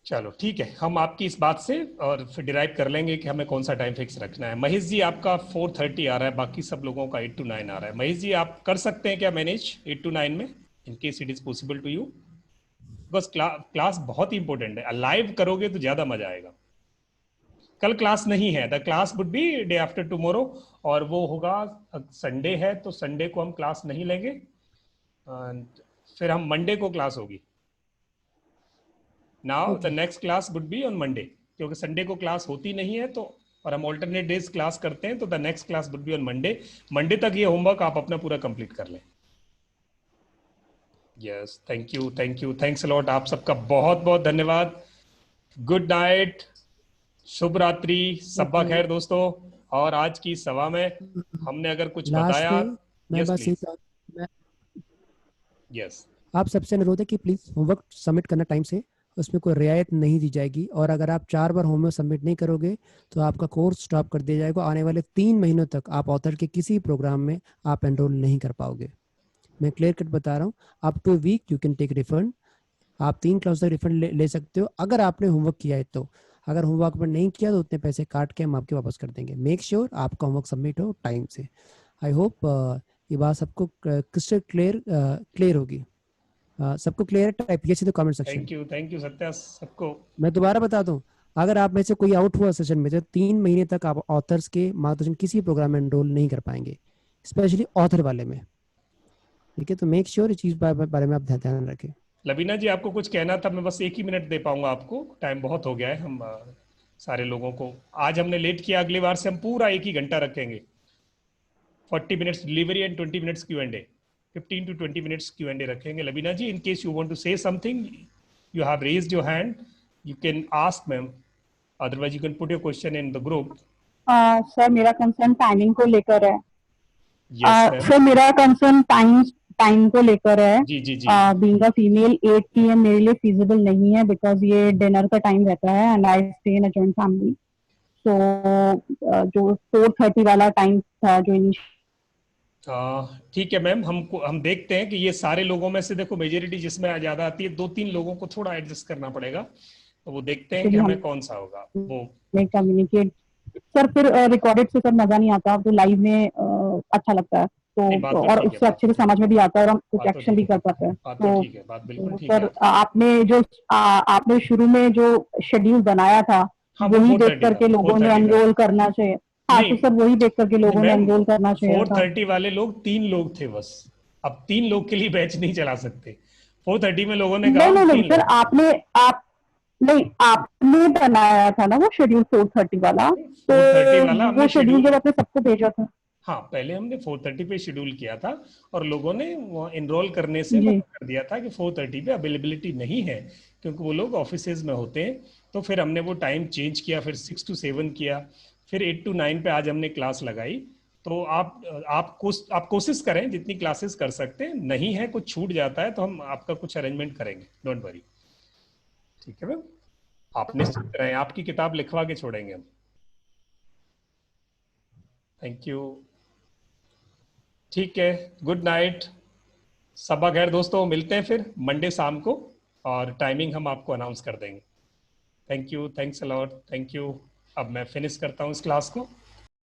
चलो ठीक है, हम आपकी इस बात से और फिर डिराइव कर लेंगे कि हमें कौन सा टाइम फिक्स रखना है। महेश जी आपका 4:30 आ रहा है, बाकी सब लोगों का 8 to 9 आ रहा है। महेश जी आप कर सकते हैं क्या मैनेज 8 to 9 में, in case it is possible to you? Because class बहुत ही इंपॉर्टेंट है, लाइव करोगे तो ज्यादा मजा आएगा। कल क्लास नहीं है, the class would be day after tomorrow, और वो होगा संडे है तो संडे को हम क्लास नहीं लेंगे, फिर हम मंडे को क्लास होगी। Now the next class would be on Monday, क्योंकि संडे को क्लास होती नहीं है, तो और हम ऑल्टरनेट डेज क्लास करते हैं, तो the next class would be on Monday. Monday तक ये होमवर्क आप अपना पूरा कंप्लीट कर लें। Yes, thank you, thank you, thanks a lot. आप सबका बहुत बहुत धन्यवाद। गुड नाइट, शुभ रात्रि, सब्बा खैर दोस्तों। और आज की सभा में हमने अगर कुछ बताया, मैं बस यस, आप सबसे अनुरोध है कि प्लीज होमवर्क सबमिट करना टाइम से, उसमें कोई रियायत नहीं दी जाएगी। और अगर आप 4 बार होमवर्क सबमिट नहीं करोगे तो आपका कोर्स स्टॉप कर दिया जाएगा। आने वाले 3 महीनों तक आप ऑथर के किसी प्रोग्राम में आप एनरोल नहीं कर पाओगे। मैं क्लियर कट बता रहा हूँ। Up to week you can take refund, आप 3 क्लास तक रिफंड ले सकते हो अगर आपने होमवर्क किया है तो। अगर होमवर्क पर नहीं किया तो उतने पैसे काट के हम आपके वापस कर देंगे। मेक श्योर आपका होमवर्क सबमिट हो टाइम से। आई होप ये बात सबको क्रिस्टल क्लियर होगी। सबको क्लियर है? टाइप कीजिए तो comment section. Thank you Satya सबको। मैं दोबारा बता दूं, अगर आप में से कोई आउट हुआ सेशन में तो 3 महीने तक आप ऑथर्स के मार्गदर्शन किसी प्रोग्राम में एनरोल नहीं कर पाएंगे, स्पेशली ऑथर वाले में। ठीक है, तो मेक श्योर इस चीज बारे में आप ध्यान रखें। लबीना जी आपको कुछ कहना था? मैं बस 1 ही मिनट दे पाऊंगा आपको, टाइम बहुत हो गया है। हम सारे लोगों को आज हमने लेट किया, अगली बार से हम पूरा 1 ही घंटा रखेंगे। 40 minutes delivery and 20 minutes Q&A, 15 to 20 minutes Q&A रखेंगे। लबीना जी, in case you want to say something, you have raised your hand, you can ask ma'am, otherwise you can put your question in the group. Sir मेरा concern timing को लेकर है। Yes, sir मेरा concern time को लेकर है। जी जी जी। Being a female 8 PM मेरे लिए फीजिबल नहीं है, बिकॉज ये डिनर का टाइम रहता है and I stay in a joint family. So जो 4:30 वाला टाइम था जो ठीक है मैम, हम देखते हैं कि ये सारे लोगों में से देखो मेजोरिटी जिसमें ज्यादा आती है, 2-3 लोगों को थोड़ा एडजस्ट करना पड़ेगा, तो वो देखते हैं कि हमें कौन सा होगा वो कम्युनिकेट। सर फिर रिकॉर्डेड से सर मजा नहीं आता, तो लाइव में अच्छा लगता है, तो और उससे अच्छे से समझ में भी आता है और हम कुछ एक्शन भी कर पाते हैं। तो सर आपने शुरू में जो शेड्यूल बनाया था वही देख करके लोगों ने एनरोल करना चाहिए। हाँ, तो सर वही देख करके लोगों ने एनरोल करना चाहिए। 4:30 वाले लोग 3 लोग थे बस, अब 3 लोग के लिए बैच नहीं चला सकते। 4:30 में लोगों ने कहा नहीं सर, आपने बनाया था ना वो शेड्यूल 4:30 वाला, तो वो शेड्यूल जब आपने सबको भेजा था। हाँ, पहले हमने 4:30 पे शेड्यूल किया था और लोगों ने वो एनरोल करने से मना कर दिया था कि 4:30 पे अवेलेबिलिटी नहीं है, क्योंकि वो लोग ऑफिसेज में होते हैं। तो फिर हमने वो टाइम चेंज किया, फिर 6 to 7 किया, फिर 8 to 9 पे आज हमने क्लास लगाई। तो आप कोशिश करें जितनी क्लासेस कर सकते हैं, नहीं है कुछ छूट जाता है तो हम आपका कुछ अरेंजमेंट करेंगे, डोंट वरी। ठीक है मैम, आप निश्चित रहें, आपकी किताब लिखवा के छोड़ेंगे हम। थैंक यू, ठीक है, गुड नाइट, सबा खैर दोस्तों। मिलते हैं फिर मंडे शाम को और टाइमिंग हम आपको अनाउंस कर देंगे। Thank you, thanks a lot, thank you. अब मैं फिनिश करता हूँ इस क्लास को।